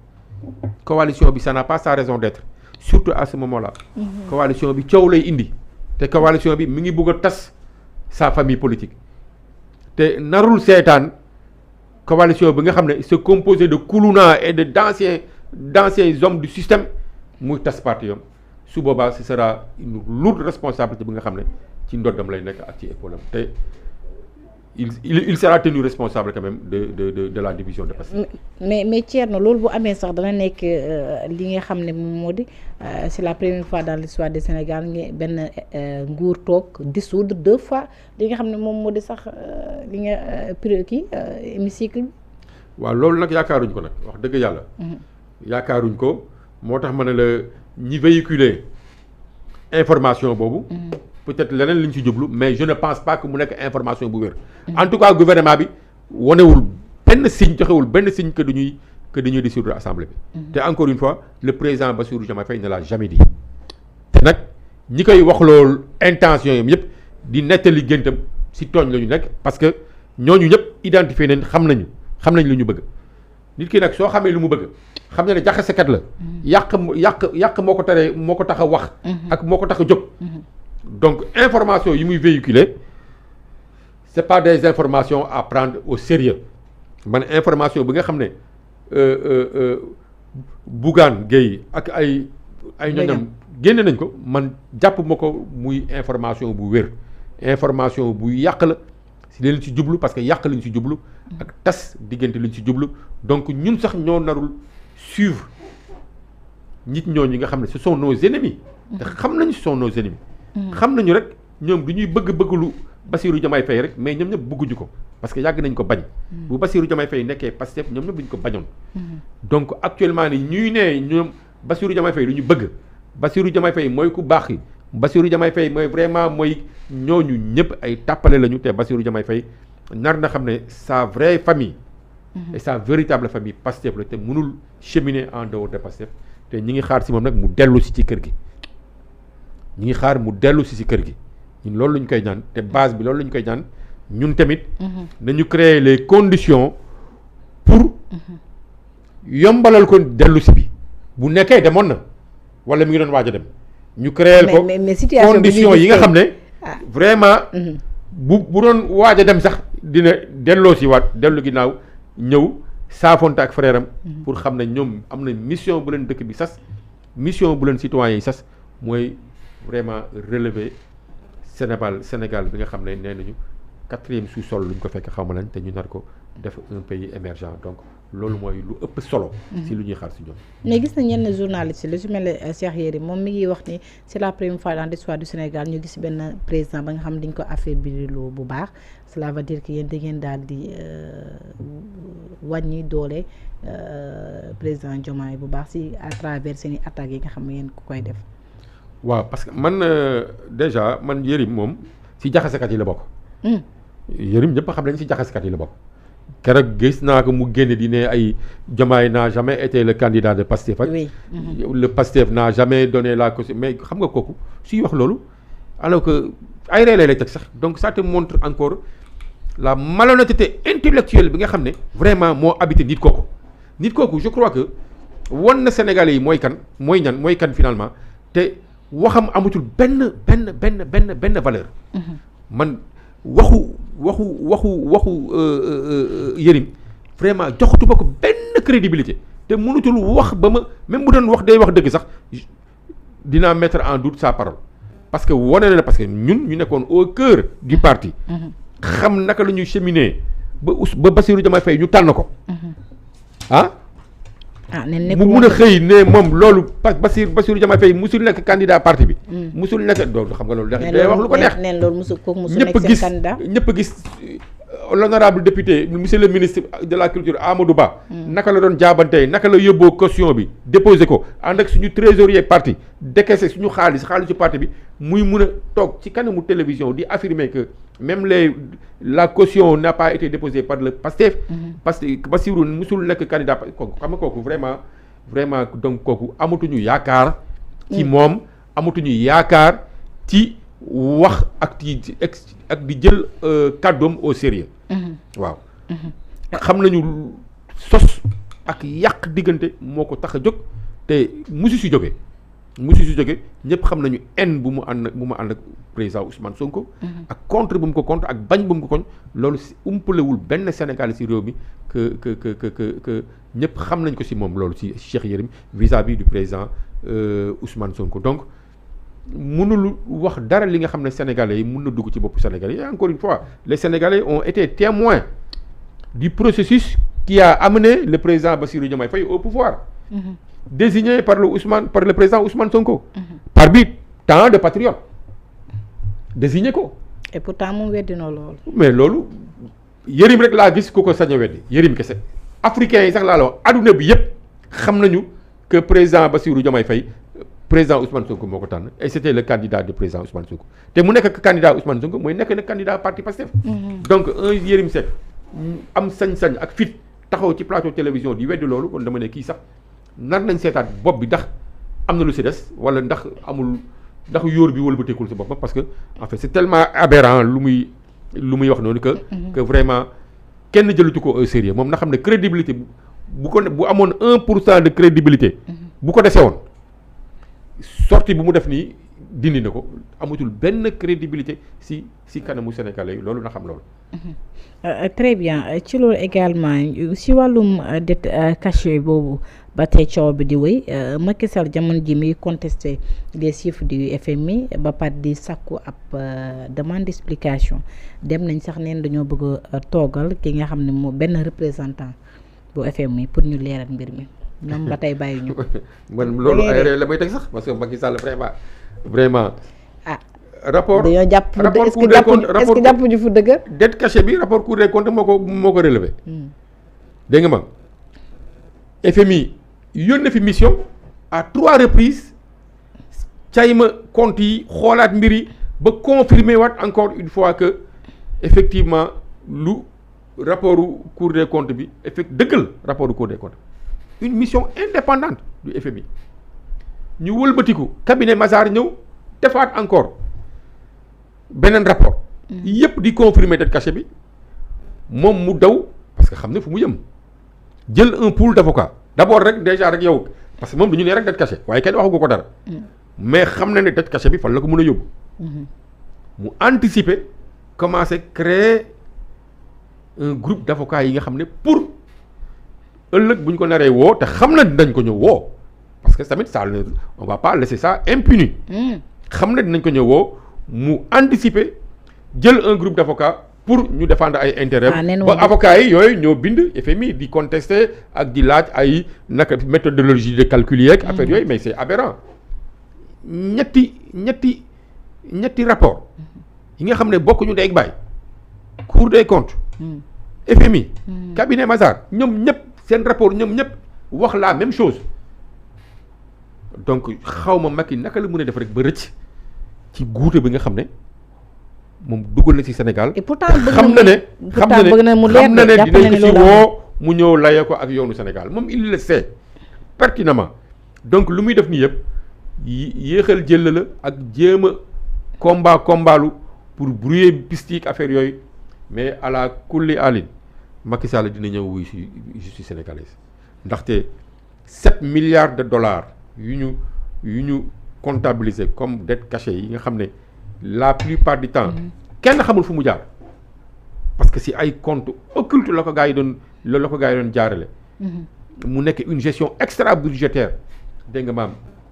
coalition bi ça n'a pas sa raison d'être surtout à ce moment là. coalition bi coow lay indi te coalition bi mi ngi bëgg a tas sa famille politique te narul seetaan coalition bi nga xam ne c'est composé de koulouna et de d'anciens hommes du système muy tas parti yom su boobaa ce sera une lourde responsabilité bi nga xam ne ci ndoddam lay nekk ak ci épaule am te il sera tenu responsable quand même de la division de Pastef. mais Thierno loolu bu amee sax dana nekk li nga xam ne moom moo di c'est la première fois dans l'histoire du Sénégal nga benn nguur toog dissoudre 2 fois li nga xam ne moom moo di sax li nga kii hémicycle bi. waaw loolu nag yaakaaruñ ko nag wax dëgg yàlla. yaakaaruñ ko moo tax ma ne la ñi véhiculer information boobu. peut-être leneen li ñu ci jublu mais je ne pense pas que mu nekk information bu wér. en tout cas gouvernement bi wanewul benn signe joxewul benn signe que dañuy dissoudre assemblée bi. te encore une fois le président Bassirou Diomaye Faye ne l'a jamais dit. te nag ñi koy wax loolu intention yam yëpp di nettali géntam ci tooñ la ñu nekk parce que ñooñu ñëpp identifié nañ xam nañ lu ñu bëgg nit ki nag soo xamee lu mu bëgg xam na ne jaxasekat la. yàq moo ko tax a wax. ak moo ko tax a jóg. donc information yi muy véhiculer c'est pas des informations à prendre au sérieux man information bi nga xam ne Bougane Gueye ak ay ñoñam génne nañ ko man jàpp ma ko muy information bu wér information bu yàq la si leen ci jublu parce que yàq lañ ci jublu ak tas diggante lañ ci jublu donc ñun sax ñoo narul suivre nit ñooñu nga xam ne ce sont nos ennemis te xam nañu ce sont nos ennemis xam nañu rek ñoom du ñuy bëgg-bëgglu Bassirou Diomaye Faye rek mais ñoom ñëpp bëgguñu ko parce que yàgg nañ ko bañ. bu Bassirou Diomaye Faye nekkee Pastef ñoom ñëpp dañu ko bañoon. donc actuellement ni ñuy ne ñoom Bassirou Diomaye Faye lu ñu bëgg Bassirou Diomaye Faye mooy ku baax yi Bassirou Diomaye Faye mooy vraiment mooy ñooñu ñëpp ay tàppale lañu te Bassirou Diomaye Faye nar na xam ne sa vraie famille. et sa véritable famille Pastef la te mënul cheminer en dehors de Pastef te ñi ngi xaar si moom nag mu dellu si ci kër gi. ñi ngi xaar mu dellu si kër gi ñun loolu la ñu koy ñaan te base bi loolu la ñu koy ñaan ñun tamit. nañu créer les conditions pour yombalal ko dellu si bi bu nekkee demoon na wala mi ngi doon waaj a dem. ñu créer ko conditions yi nga xam ne. vraiment. bu doon waaj a dem sax dina delloo si waat dellu ginnaaw ñëw saafonte ak frère am. pour xam ne ñoom am na mission bu leen dëkk bi sas mission bu leen citoyens yi sas mooy. vraiment relever Sénégal bi nga xam ne nee nañu 4e sous-sol lu ñu ko fekk xaw ma lañ te ñu nar ko def un pays émergent donc loolu mooy lu ëpp solo. si lu ñuy xaar si ñoom. mais gis nañ yenn journaliste lu si mel ne Cheikh Yérim moom mi ngi wax ni c'est la première fois dans l'histoire du Sénégal ñu gis benn président ba nga xam ne dañ ko affaiblir bu baax cela veut dire que yéen da ngeen daal di wàññi doole président Diomaye bu baax si à travers seen i attaques yi nga xam ne yéen ko koy def. waaw parce que man déjà man Yérim moom si jaxasekat yi la bokk. Yérim ñëpp xam nañ si jaxasekat yi la bokk. keroog gis naa ko mu génne di ne ay Diomaye n'a jamais été le candidat de Pastef ak. le Pastef n'a jamais donné la caution mais xam nga kooku suy wax loolu alors que ay ree lay teg sax donc ça te montre encore la malhonnêteté intellectuelle bi nga xam ne vraiment moo habité nit kooku je crois que wan na Sénégalais yi mooy kan finalement te. waxam amatul benn valeur. man waxu Yérim vraiment joxatuma ko benn crédibilité te mënutul wax ba ma même bu doon wax day wax dëgg sax dinaa mettre en doute sa parole parce que wane na parce que ñun ñu nekkoon au cœur du parti. xam naka la ñuy cheminer ba Bassirou Diomaye Faye ñu tànn ko. mu mun a xëy ne moom loolu Bassirou Diomaye Faye musul nekk candidat parti bi. musul nekk loolu xam nga loolu. day wax lu ko neex neen loolu musul nekk seen candidat ñëpp gis l'honorable député monsieur le ministre de la culture Amadou Ba. naka la doon jaabantee naka la yóbboo caution bi déposé ko ànd ak suñu trésorier parti décaissé suñu xaalisu parti bi muy mun a toog ci kanamu télévision di affirmer que même la caution n'a pas été déposée par le Pastef. parce que Bassirou musul nekk candidat kooku xam nga kooku vraiment donc kooku amatuñu yaakaar. ci moom amatuñu yaakaar ci wax ak di jël kàddoom au sérieux. waaw. xam nañu sos ak yàq diggante moo ko tax a jóg te musu si jóge ñëpp xam nañu haine bu mu ànd ak président Ousmane Sonko. ak contre bu mu ko contre ak bañ bu mu ko koñ loolu si umpalewul benn Sénégal si réew mi que ñëpp xam nañ ko si moom loolu si Cheikh Yérim vis-à-vis du président Ousmane Sonko donc mënul wax dara li nga xam ne sénégalais yi mën na dugg ci boppu sénégalais yi. Et encore une fois les sénégalais ont été témoins du processus qui a amené le président Bassirou Diomaye Faye au pouvoir, désigné par le président Ousmane Sonko, par bi tant de patriotes désigné ko. et pourtant moom weddi na loolu. mais loolu Yérim rek laa gis ku ko sañ a weddi, Yérim kese. africains yi sax laa la wax adduna bi yëpp xam nañu que président Bassirou Diomaye Faye président Ousmane Sonko moo ko tànn et c'était le candidat du président Ousmane Sonko te mu nekk candidat Ousmane Sonko mooy nekk na candidat parti Pastef. donc un Yérim Seck am sañ-sañ ak fit taxaw ci plateau télévision di weddi loolu kon dama ne kii sax nar nañ seetaat bopp bi ndax am na lu si des wala ndax amul ndax yóor bi wëlbateekul si boppam parce que en fait c'est tellement aberrant lu muy wax noonu que vraiment kenn jëlutu ko au sérieux moom na xam ne crédibilité bu ko bu amoon 1% de crédibilité bu ko desee woon sortie bu mu def nii dindi na ko amatul benn crédibilité si kanamu sénégalais yi loolu na xam loolu. Très bien ci loolu également si wàllum dette cachée boobu ba tey coow bi di wéy Macky Sall jamono ji mi contesté les chiffres du FMI ba pat di sàkku ab demande d'explication dem nañ sax neen dañoo bëgg a toogal ki nga xam ne moo benn représentant bu FMI pour ñu leeral mbir mi ñoom ba tey bàyyi ñu. man loolu ay ree la may teg sax parce que Macky Sall vraiment. rapport dañoo jàpp est-ce que jàpp ju fu dëgg. dette cachée bi rapport Cour des comptes moo ko relevé. dégg nga ma FMI yónnee fi mission à 3 reprises cayma compte yi xoolaat mbir yi ba confirmer waat encore une fois que effectivement lu rapportu Cour des comptes bi dëggal rapportu Cour des comptes une mission indépendante du FMI ñu wëlbatiku cabinet Mazars ñëw defaat encore. beneen rapport yëpp di confirmer dette cachée bi moom mu daw parce que xam ne fu mu jëm jël un pool d'avocats d'abord rek déjà rek yow parce que moom du ñu ne rek dette cachée waaye kenn waxagu ko dara mais xam na ne dette cachée bi fan la ko mën a yóbbu mu anticiper commencer créer un groupe d'avocats yi nga xam ne pour ëllëg bu ñu ko naree woo te xam na dinañ ko ñëw woo parce que tamit ça on va pas laisser ça impuni xam na dinañ ko ñëw woo mu anticiper jël un groupe d'avocats pour ñu défendre ay intérêts ba avocats yi yooyu ñoo bind FMI di contester ak di laaj ay naka méthodologie de calcul yeeg affaire yooyu mais c'est aberrant ñetti rapport yi nga xam ne bokkuñu ndey ak baay Cour des comptes FMI cabinet Mazars ñoom ñëpp seen rapport ñoom ñëpp wax la même chose donc xawma Macky naka la mën a def rek ba rëcc ci guute bi nga xam ne moom dugal na ci Sénégal. et pourtant xam na ne dinañ ko ci woo mu ñëw laye ko ak yoonu Sénégal moom il le sait pertinemment donc lu muy def nii yëpp yéexal jël la ak jéem a combalu pour brouiller piste affaire yooyu mais à la kulli alin Macky Sall dina ñëw wuy ci justice sénégalaise ndaxte 7 milliards de dollars yu ñu comptabilisé comme dette cachée yi nga xam ne la plupart du temps kenn xamul fu mu jaar parce que si ay compte occulte la ko gars yi doon jaarale mu nekk une gestion extra budgétaire dégg nga maam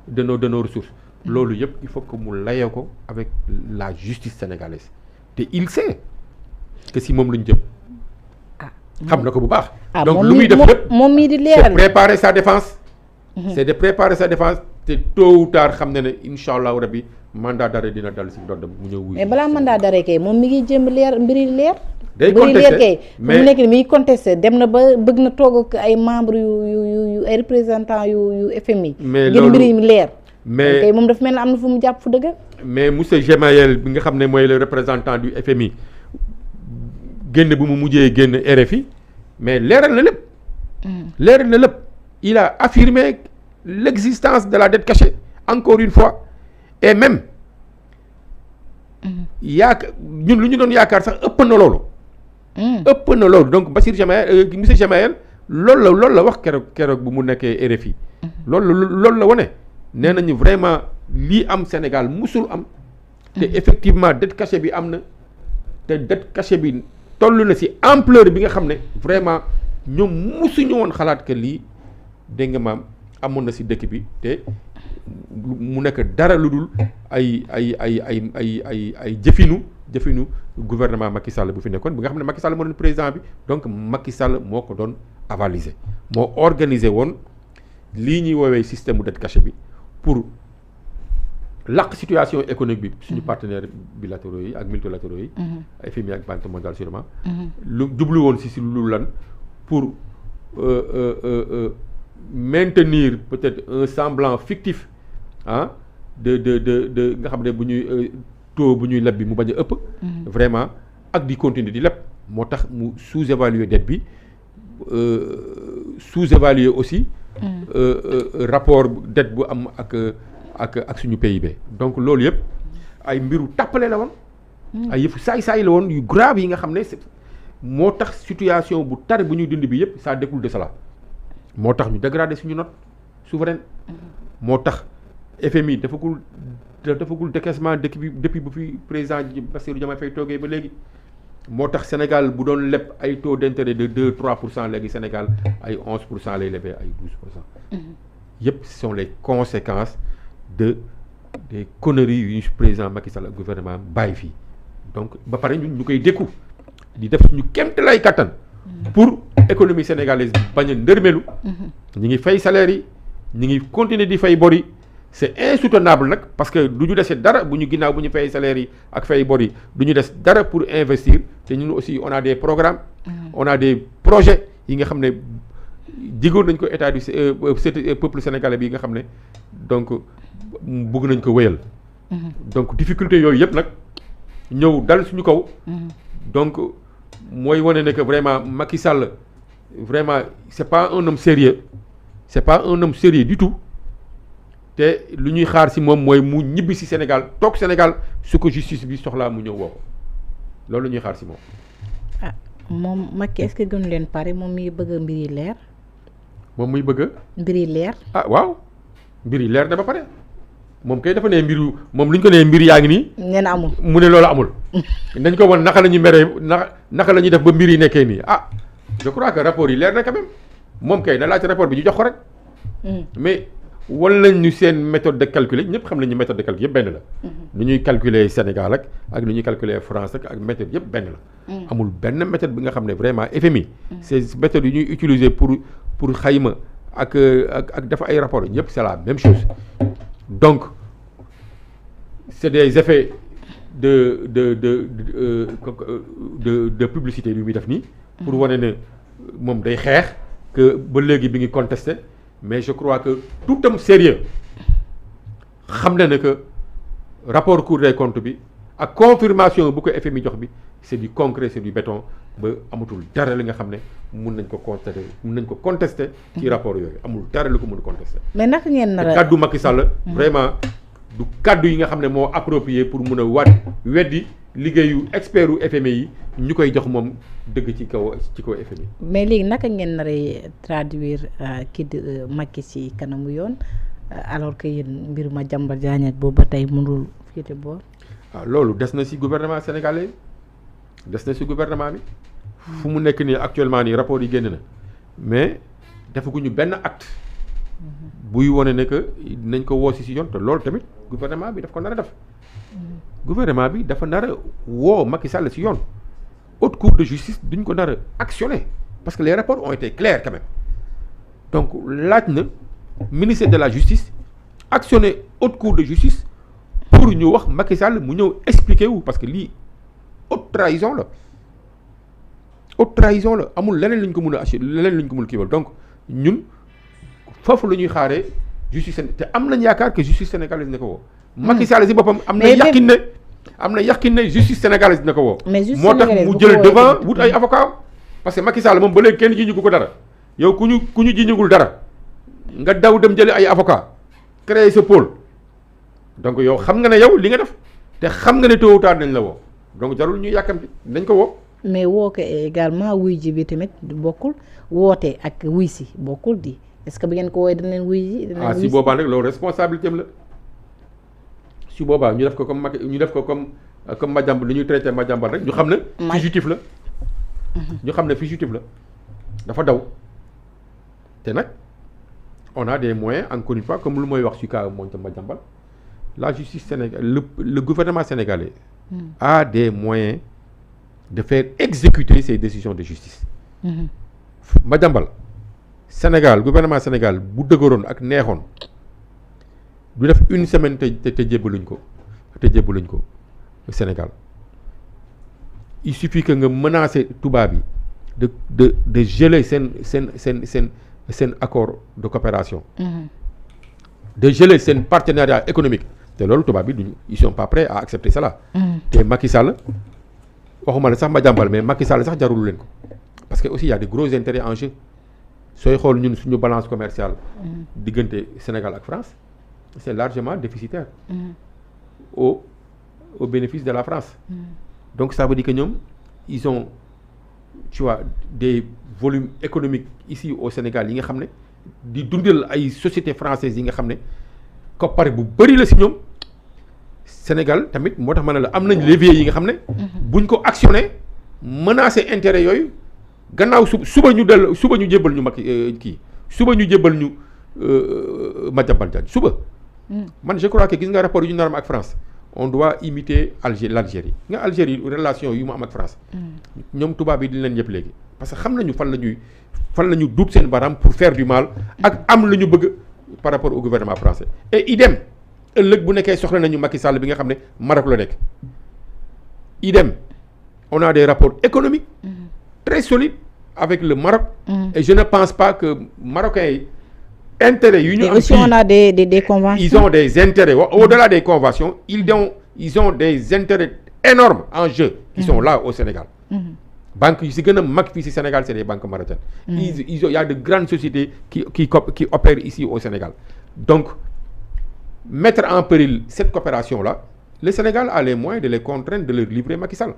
de nos ressources loolu yëpp il faut que mu layee ko avec la justice sénégalaise te il sait que si moom la ñu jëm xam na ko bu baax donc lu muy def yëpp moom mii di leeral c'est préparer sa défense c'est de préparer sa défense te tôt ou tard xam na ne incha allahu rabbi mandat d'arrêt dina dal si ndoddam mu ñëw wuy mais balaa mandat d'arrêt kay moom mi ngi jëm leer mbiri leer day contesté kay mu nekk ni mi ngi contesté dem na ba bëgg na toog ak ay membres yu ay représentants yu FMI mais ngir mbiri mi leer mais kay moom dafa mel ne am na fu mu jàpp fu dëgg mais monsieur Gemayel bi nga xam ne mooy le représentant du FMI génn bu mu mujjee génn RFI mais leeral na lépp il a affirmé l'existence de la dette cachée encore une fois et même ñun lu ñu doon yaakaar sax ëpp na loolu donc Bassirou Gemayel monsieur Gemayel loolu la wax keroog bu mu nekkee RFI loolu la wone nee nañu vraiment lii am Sénégal musul am te effectivement dette cachée bi am na te dette cachée bi toll na ci ampleur bi nga xam ne vraiment ñoom musuñu woon xalaat que lii dégg nga maam amoon na ci dëkk bi te mu nekk dara lu dul ay jëfinu gouvernement Macky Sall bu fi nekkoon bi nga xam ne Macky Sall moo doon président bi donc Macky Sall moo ko doon avalisé moo organisé woon lii ñuy woowee système mu dette cachée bi pour laq situation économique bi suñu partenaires bilatéraux yi ak multilatéraux yi FMI ak Banque mondiale sûrement lu jublu woon si lu lan pour maintenir peut-être un semblant fictif de nga xam ne bu ñuy taux bu ñuy leb bi mu bañ a ëpp vraiment ak di continuer di leb moo tax mu sous-évaluer dette bi sous-évaluer aussi rapport dette bu am ak suñu PIB donc loolu yëpp ay mbiru tàppale la woon ay yëfu saay-saay la woon yu grave yi nga xam ne moo tax situation bu tar bu ñuy dund bi yëpp ça découle de cela moo tax ñu dégrader suñu note souveraine moo tax FMI dafagul décaissement depuis bu fi président Bassirou Diomaye Faye toogee ba léegi moo tax Sénégal bu doon leb ay taux d'intérêt de 2-3% léegi Sénégal ay 11% lay lebee ay 12%. yëpp ce sont les conséquences des conneries yu ñu président Macky Sall ak gouvernement bàyyi fii donc ba pare ñun ñu koy dékku di def suñu kéemtalaay kattan pour économie sénégalaise bañ a ndërmelu ñi ngi fay salaire yi ñi ngi continuer di fay bor yi c'est insoutenable nag parce que du ñu dese dara bu ñu ginnaaw bu ñu fay salaire yi ak fay bor yi du ñu des dara pour investir te ñun aussi on a des programmes on a des projets yi nga xam ne digoon nañ ko état du peuple sénégalais bi nga xam ne donc bëgg nañ ko wéyal donc difficulté yooyu yëpp nag ñëw dal suñu kaw donc mooy wane ne que vraiment Macky Sall vraiment c'est pas un homme sérieux du tout te lu ñuy xaar ci moom mooy mu ñibbi ci Sénégal toog Sénégal su ko justice bi soxlaa mu ñëw woo ko loolu la ñuy xaar ci moom. ah moom Macky est-ce que gënu leen pare moom mi bëgg mbir yi leer. moom muy bëgg. mbir yi leer. ah waaw mbir yi leer na ba pare moom kay dafa ne mbiru moom lu ñu ko nee mbir yaa ngi nii. nee na amul mu ne loolu amul. nañ ko wan naka la ñuy meree naka la ñuy def ba mbir yi nekkee nii ah je crois que rapport yi leer na quand même moom kay na laaj rapport bi ñu jox ko rek. mais wan lañ ñu seen méthode de calcul ñëpp xam nañu méthode de calcul yëpp benn la. nu ñuy calculer Sénégal ak nu ñuy calculer France ak méthode yëpp benn la. amul benn méthode bi nga xam ne vraiment FMI. ces méthodes yu ñuy utiliser pour xayma ak dafa ay rapports yëpp c'est la même chose donc c'est des effets de publicité yu muy def nii. pour wane ne moom day xeex que ba léegi bi ngi contesté. mais je crois que tout homme sérieux xam na ne que rapport Cour des comptes bi ak confirmation bu ko FMI jox bi c'est du concret c'est du béton ba amatul dara li nga xam ne mun nañ ko contester ci rapport yooyu amul dara lu ko mun a contester. mais naka ngeen nar a kaddu Macky Sall vraiment du kaddu yi nga xam ne moo approprié pour mun a weddi liggéeyu expert u FMI yi ñu koy jox moom dëgg ci kaw FMI. mais léegi naka ngeen nar a traduire kii di Macky ci kanamu yoon alors que yéen mbir Madiambal Diagne boobu ba tey mënul féete boor. loolu des na ci gouvernement sénégalais des na ci gouvernement bi fu mu nekk nii actuellement nii rapport yi génn na mais defaguñu benn acte buy wane ne que nañ ko woo ci yoon te loolu tamit gouvernement bi daf ko nar a def. gouvernement bi dafa nar a woo Macky Sall ci yoon haute cour de justice duñ ko nar a actionner parce que les rapports ont été clairs quand même donc laaj na ministère de la justice actionner haute cour de justice pour ñu wax Macky Sall mu ñëw expliquer wu parce que lii haute trahison la amul leneen lu ñu ko mën a assurer leneen lu ñu ko mën a kiiwal donc ñun foofu la ñuy xaaree justice te am nañ yaakaar que justice sénégalaise ne ko woo. Macky Sall ci boppam am na yaqin ne justice sénégalaise dina ko woo. moo tax mu jël devant wut ay avocat parce que Macky Sall moom ba léegi kenn jiñu ko dara yow ku ñu jiñugul dara nga daw dem jële ay avocat créer sa pôle donc yow xam nga ne yow li nga def te xam nga ne tôt ou tard nañ la woo donc jarul ñuy yàkkamti nañ ko woo. mais woo ko également wuy ji bi tamit bokkul woote ak wuy si bokkul di est-ce que bi ngeen ko woowee dañ leen wuy ji. si boobaa nag loolu responsabilité am la. su boobaa ñu def ko comme Madiambal lu ñuy traité Madiambal rek ñu xam ne fugitif la dafa daw te nag on a des moyens encore une fois comme lu mooy wax ci cas moom Madiambal la justice sénégalaise le gouvernement sénégalais a des moyens de faire exécuter ces décisions de justice. Madiambal Sénégal gouvernement Sénégal bu dëgëroon ak neexoon du def une semaine te jébbaluñ ko Sénégal il suffit que nga menacer tubaab yi de geler seen accord de coopération. De geler seen partenariat économique te loolu tubaab bi ils sont pas prêts à accepter cela. te Macky Sall waxuma la sax Madiambal mais Macky Sall sax jarul leen ko parce que aussi y a de gros intérêts en jeu sooy xool ñun suñu balance commerciale diggante Sénégal ak France c'est largement déficitaire au bénéfice de la France. Donc ça veut dire que ñoom ils ont tu vois des volumes économiques ici au Sénégal yi nga xam ne di dundal ay sociétés françaises yi nga xam ne koppar bu bëri la si ñoom Sénégal tamit moo tax ma ne la am nañ levier yi nga xam ne buñ ko actionné menacer intérêt yooyu gannaaw suba ñu jébbal ñu mag suba ñu jébbal ñu Madiambal Diagne suba man je crois que gis nga rapport yu ñu nar am ak France on doit imiter l'Algérie nga Algérie relation yu mu am ak France ñoom tubaab yi di leen yëpp léegi parce que xam nañu fan la ñu duut seen baram pour faire du mal ak am la ñu bëgg par rapport au gouvernement français et idem ëllëg bu nekkee soxla nañu Macky Sall bi nga xam ne Maroc la nekk idem on a des rapports économiques très solides avec le Maroc et je ne pense pas que Marocains yi intérêts yu ñu am aussi on a des conventions. Ils ont des intérêts au-delà des conventions ils ont des intérêts énormes en jeu qui sont là au Sénégal. Banques yu si gën a mag fii si Sénégal c'est des banques marocaines. Il y a de grandes sociétés qui opèrent ici au Sénégal. Donc mettre en péril cette coopération-là, le Sénégal a les moyens de les contraindre de leur livrer Macky Sall.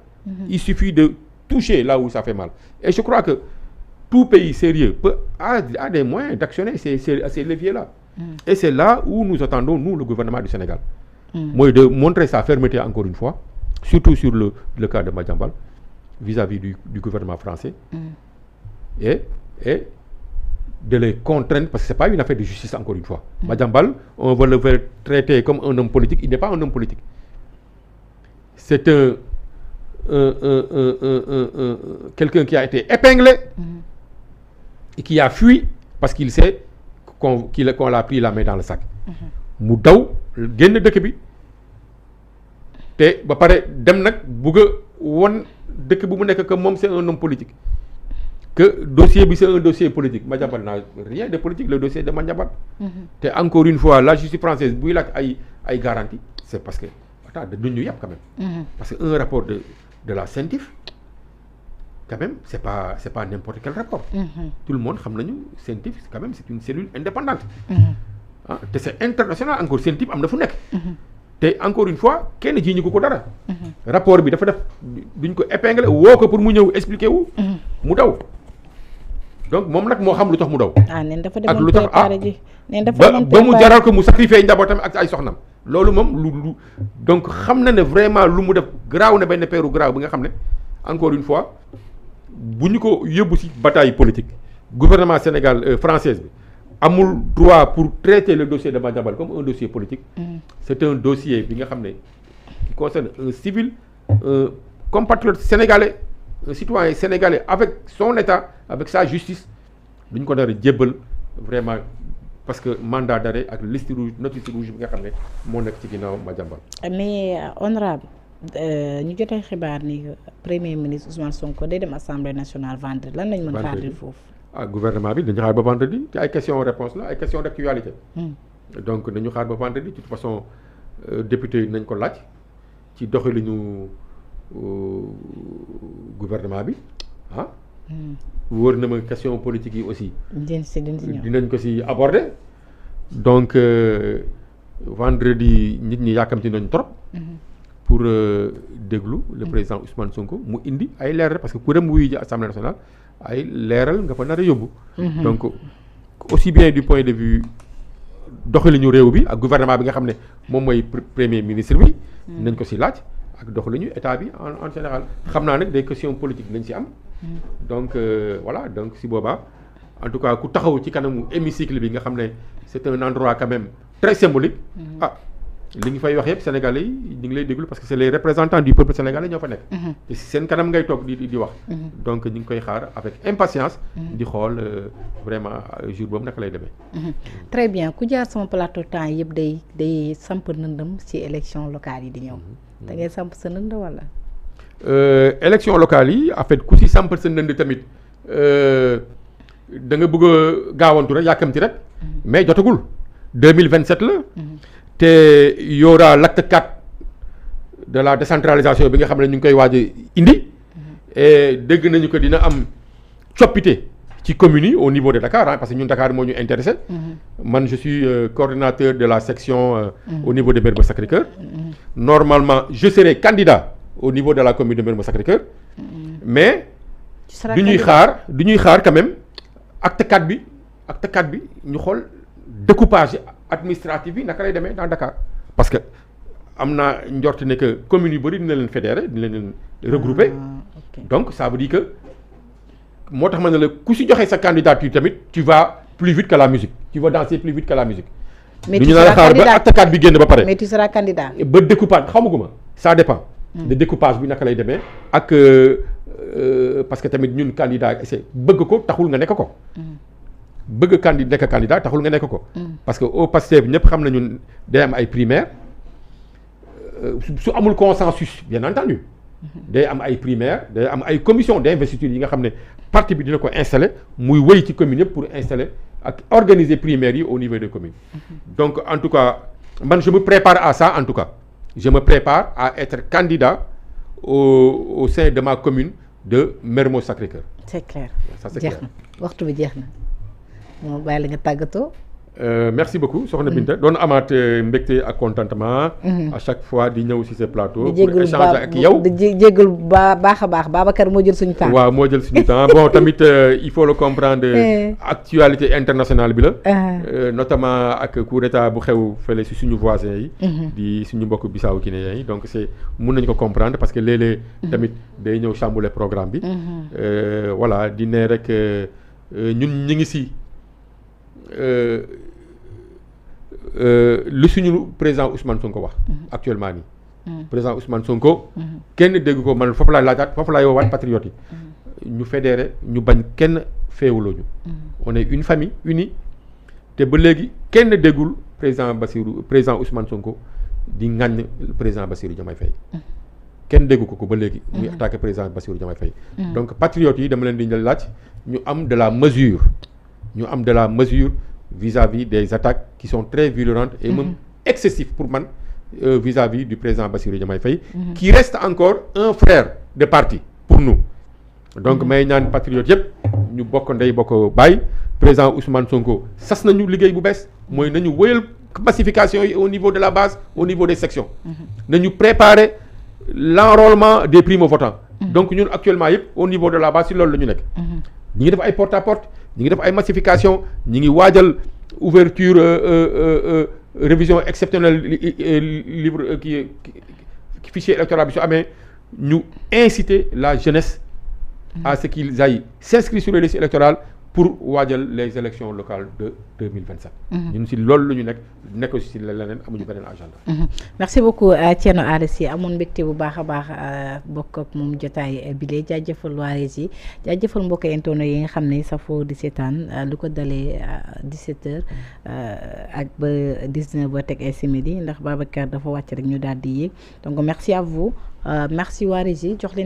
Il suffit de toucher là où ça fait mal. Et je crois que tout pays sérieux a des moyens d'actionner ces leviers-là. Et c'est là où nous attendons, nous, le gouvernement du Sénégal. Moi, de montrer sa fermeté encore une fois, surtout sur le cas de Madiambal, vis-à-vis du gouvernement français, et de les contraindre, parce que ce n'est pas une affaire de justice encore une fois. Madiambal, on va le faire traiter comme un homme politique, il n'est pas un homme politique. C'est quelqu'un qui a été épinglé et qui a fui parce qu'il sait qu'on l'a pris la main dans le sac. mu daw génn dëkk bi te ba pare dem nag bugg a won dëkk bu mu nekk que moom c'est un homme politique que dossier bi c'est un dossier politique Madiambal n'a rien de politique le dossier de Madiambal. te encore une fois la justice française buy laaj ay garantie c'est parce que attends dañu ñu yàpp quand même. parce que un rapport de la CENTIF quand même c'est pas n'importe quel rapport. Tout le monde xam nañu CENTIF quand même c'est une cellule indépendante. te c'est international encore CENTIF am na fu nekk. te encore une fois kenn jiiñu ko dara. rapport bi dafa def duñ ko épingler woo ko pour mu ñëw expliquer wu. mu daw donc moom nag moo xam lu tax mu daw. neen dafa ak lu tax ba mu jaral ko mu sacrifier njabootam ak ay soxnam. loolu moom lu donc xam na ne vraiment lu mu def garaaw na benn peeru garaaw bi nga xam ne encore une fois bu ñu ko yóbbu ci bataille politique gouvernement Sénégal française bi. amul droit pour traiter le dossier de Madiambal comme un dossier politique. C'est un dossier bi nga xam ne qui concerne un civil un compatriote sénégalais un citoyen sénégalais avec son état avec sa justice duñ ko nar a jébbal vraiment parce que mandat d'arrêt ak liste rouge notice rouge bi nga xam ne moo nekk ci ginnaaw Madiambal. mais honorable ñu jotee xibaar ni premier ministre Ousmane Sonko day dem assemblée nationale vendredi lan lañ mën xaar foofu. Gouvernement bi dañu xaar ba vendredi ci ay questions réponses la ay questions d'actualité. donc dañu xaar ba vendredi de toute façon député yi nañ ko laaj ci doxalinu gouvernement bi wóor na ma question politique yi aussi. dinañ ko ci aborder. donc vendredi nit ñi yàkkamti nañ trop. pour déglu le président Ousmane Sonko mu indi ay leeral parce que ku dem wuyu ji assemblée nationale. ay leeral nga fa nar a yóbbu. donc aussi bien du point de vue doxalinu réew bi ak gouvernement bi nga xam ne moom mooy premier ministre bi. nañ ko ci laaj ak doxalinu état bi en général xam naa nag des questions politiques nañ ci am. donc voilà donc ci boobaa en tout cas ku taxaw ci kanamu hémicycle bi nga xam ne c'est un endroit quand même très symbolique. li ngi fay wax yëpp Sénégalais yi ñu ngi lay déglu parce que c'est les représentants du peuple sénégalais ñoo fa nekk. te si seen kanam ngay toog di wax. donc ñu ngi koy xaar avec impatience. di xool vraiment jour boobu naka lay demee. très bien ku jaar sama plateau temps yëpp day samp nëndam ci élection locale yi di ñëw. da ngay samp sa nënd wala. élection locale yi en fait ku ci samp sa nënd tamit da nga bëgg a gaawantu rek yàkkamti rek. mais jotagul 2027 la. te y aura l'acte 4 de la décentralisation bi nga xam ne ñu ngi koy waaj a indi. et dégg nañu que dina am coppite ci communes yi au niveau de Dakar parce que ñun Dakar moo ñu intéressé. man je suis coordinateur de la section au niveau de Mermoz Sacré-Cœur. Normalement je serai candidat au niveau de la commune de Mermoz Sacré-Cœur. mais du ñuy xaar quand même acte 4 bi ñu xool découpage administratif bi naka lay demee dans Dakar parce que am naa njort ne que communes yu bëri dina leen fédérer dina leen regrouper. donc ça veut dire que moo tax ma ne la ku si joxe sa candidature tamit tu vas plus vite que la musique tu vas danser plus vite que la musique. mais tu seras xaar ba acte 4 bi génn ba pare. mais tu seras candidat. ba découpage xamaguma ça dépend. de découpage bi naka lay demee ak parce que tamit ñun candidat c'est bëgg ko taxul nga nekk ko. bëgg nekk candidat taxul nga nekk ko. parce que au Pastef ñëpp xam nañu day am ay primaires su amul consensus bien entendu. day am ay primaires day am ay commission d'investiture yi nga xam ne parti bi dina ko installer muy wéy ci commune yëpp pour installer ak organiser primaires yi au niveau des communes. donc en tout cas man je me prépare à ça en tout cas je me prépare à être candidat au sein de ma commune de Mermoz Sacré-Cœur. c'est clair ça c'est clair jeex na waxtu bi jeex na. moo bàyyi la nga tàggatoo. merci beaucoup soxna Binta doon amaat mbégte ak contentement. à chaque fois di ñëw ci ce plateau. pour échanger ak yow di jégalu baax a baax Babacar moo jël suñu temps. waaw moo jël suñu temps bon tamit il faut le comprendre. actualité internationale bi la. notamment ak coup d'état bu xew fële ci suñu voisins yi. di suñu mbokk Bissau Guinéens yi donc c'est mun nañu ko comprendre parce que léeg-léeg tamit day ñëw chambouler programme bi. voilà di ne rek ñun ñi ngi ci. lu suñu président Ousmane Sonko wax. actuellement nii. président Ousmane Sonko. kenn dégg ko man foofu laay laajaat foofu laay woowaat patriotes yi. ñu fédéré ñu bañ kenn féewuloo ñu. on est une famille unie te ba léegi kenn déggul président Ousmane Sonko di ŋaññ président Bassirou Diomaye Faye. kenn déggu ko ba léegi. muy attaqué président Bassirou Diomaye Faye. donc patriotes yi dama leen di laaj ñu am de la mesure. vis-à-vis des attaques qui sont très virulentes et même excessives pour man vis-à-vis du président Bassirou Diomaye Faye qui reste encore un frère de parti pour nous donc may ñaan patriotes yëpp ñu bokk ndey bokk baay président Ousmane Sonko sas nañu liggéey bu bees mooy nañu wëyal massification yi au niveau de la base au niveau des sections nañu préparer l'enrôlement des primo-votants donc ñun actuellement yëpp au niveau de la base si loolu la ñu nekk ñi ngi def ay porte à porte ñi ngi def ay massification ñi ngi waajal ouverture révision exceptionnelle livre kii fichier électoral bi su amee ñu inciter la jeunesse à ce qu'ils aillent s'inscrire sur les listes électorales pour waajal les élections locales de 2027. ñun si loolu la ñu nekk si leneen amuñu beneen agenda. merci beaucoup Thierno Ada Sy amoon mbégte bu baax a baax bokk ak moom jotaay bile jaajëfal waaree si jaajëfal mbokk internet yi nga xam ne safoo di seetaan lu ko dalee 17h ak ba 19h ba teg ay simili ndax Babacar dafa wàcc rek ñu daal di yéeg donc merci à vous merci waaree si jox leen.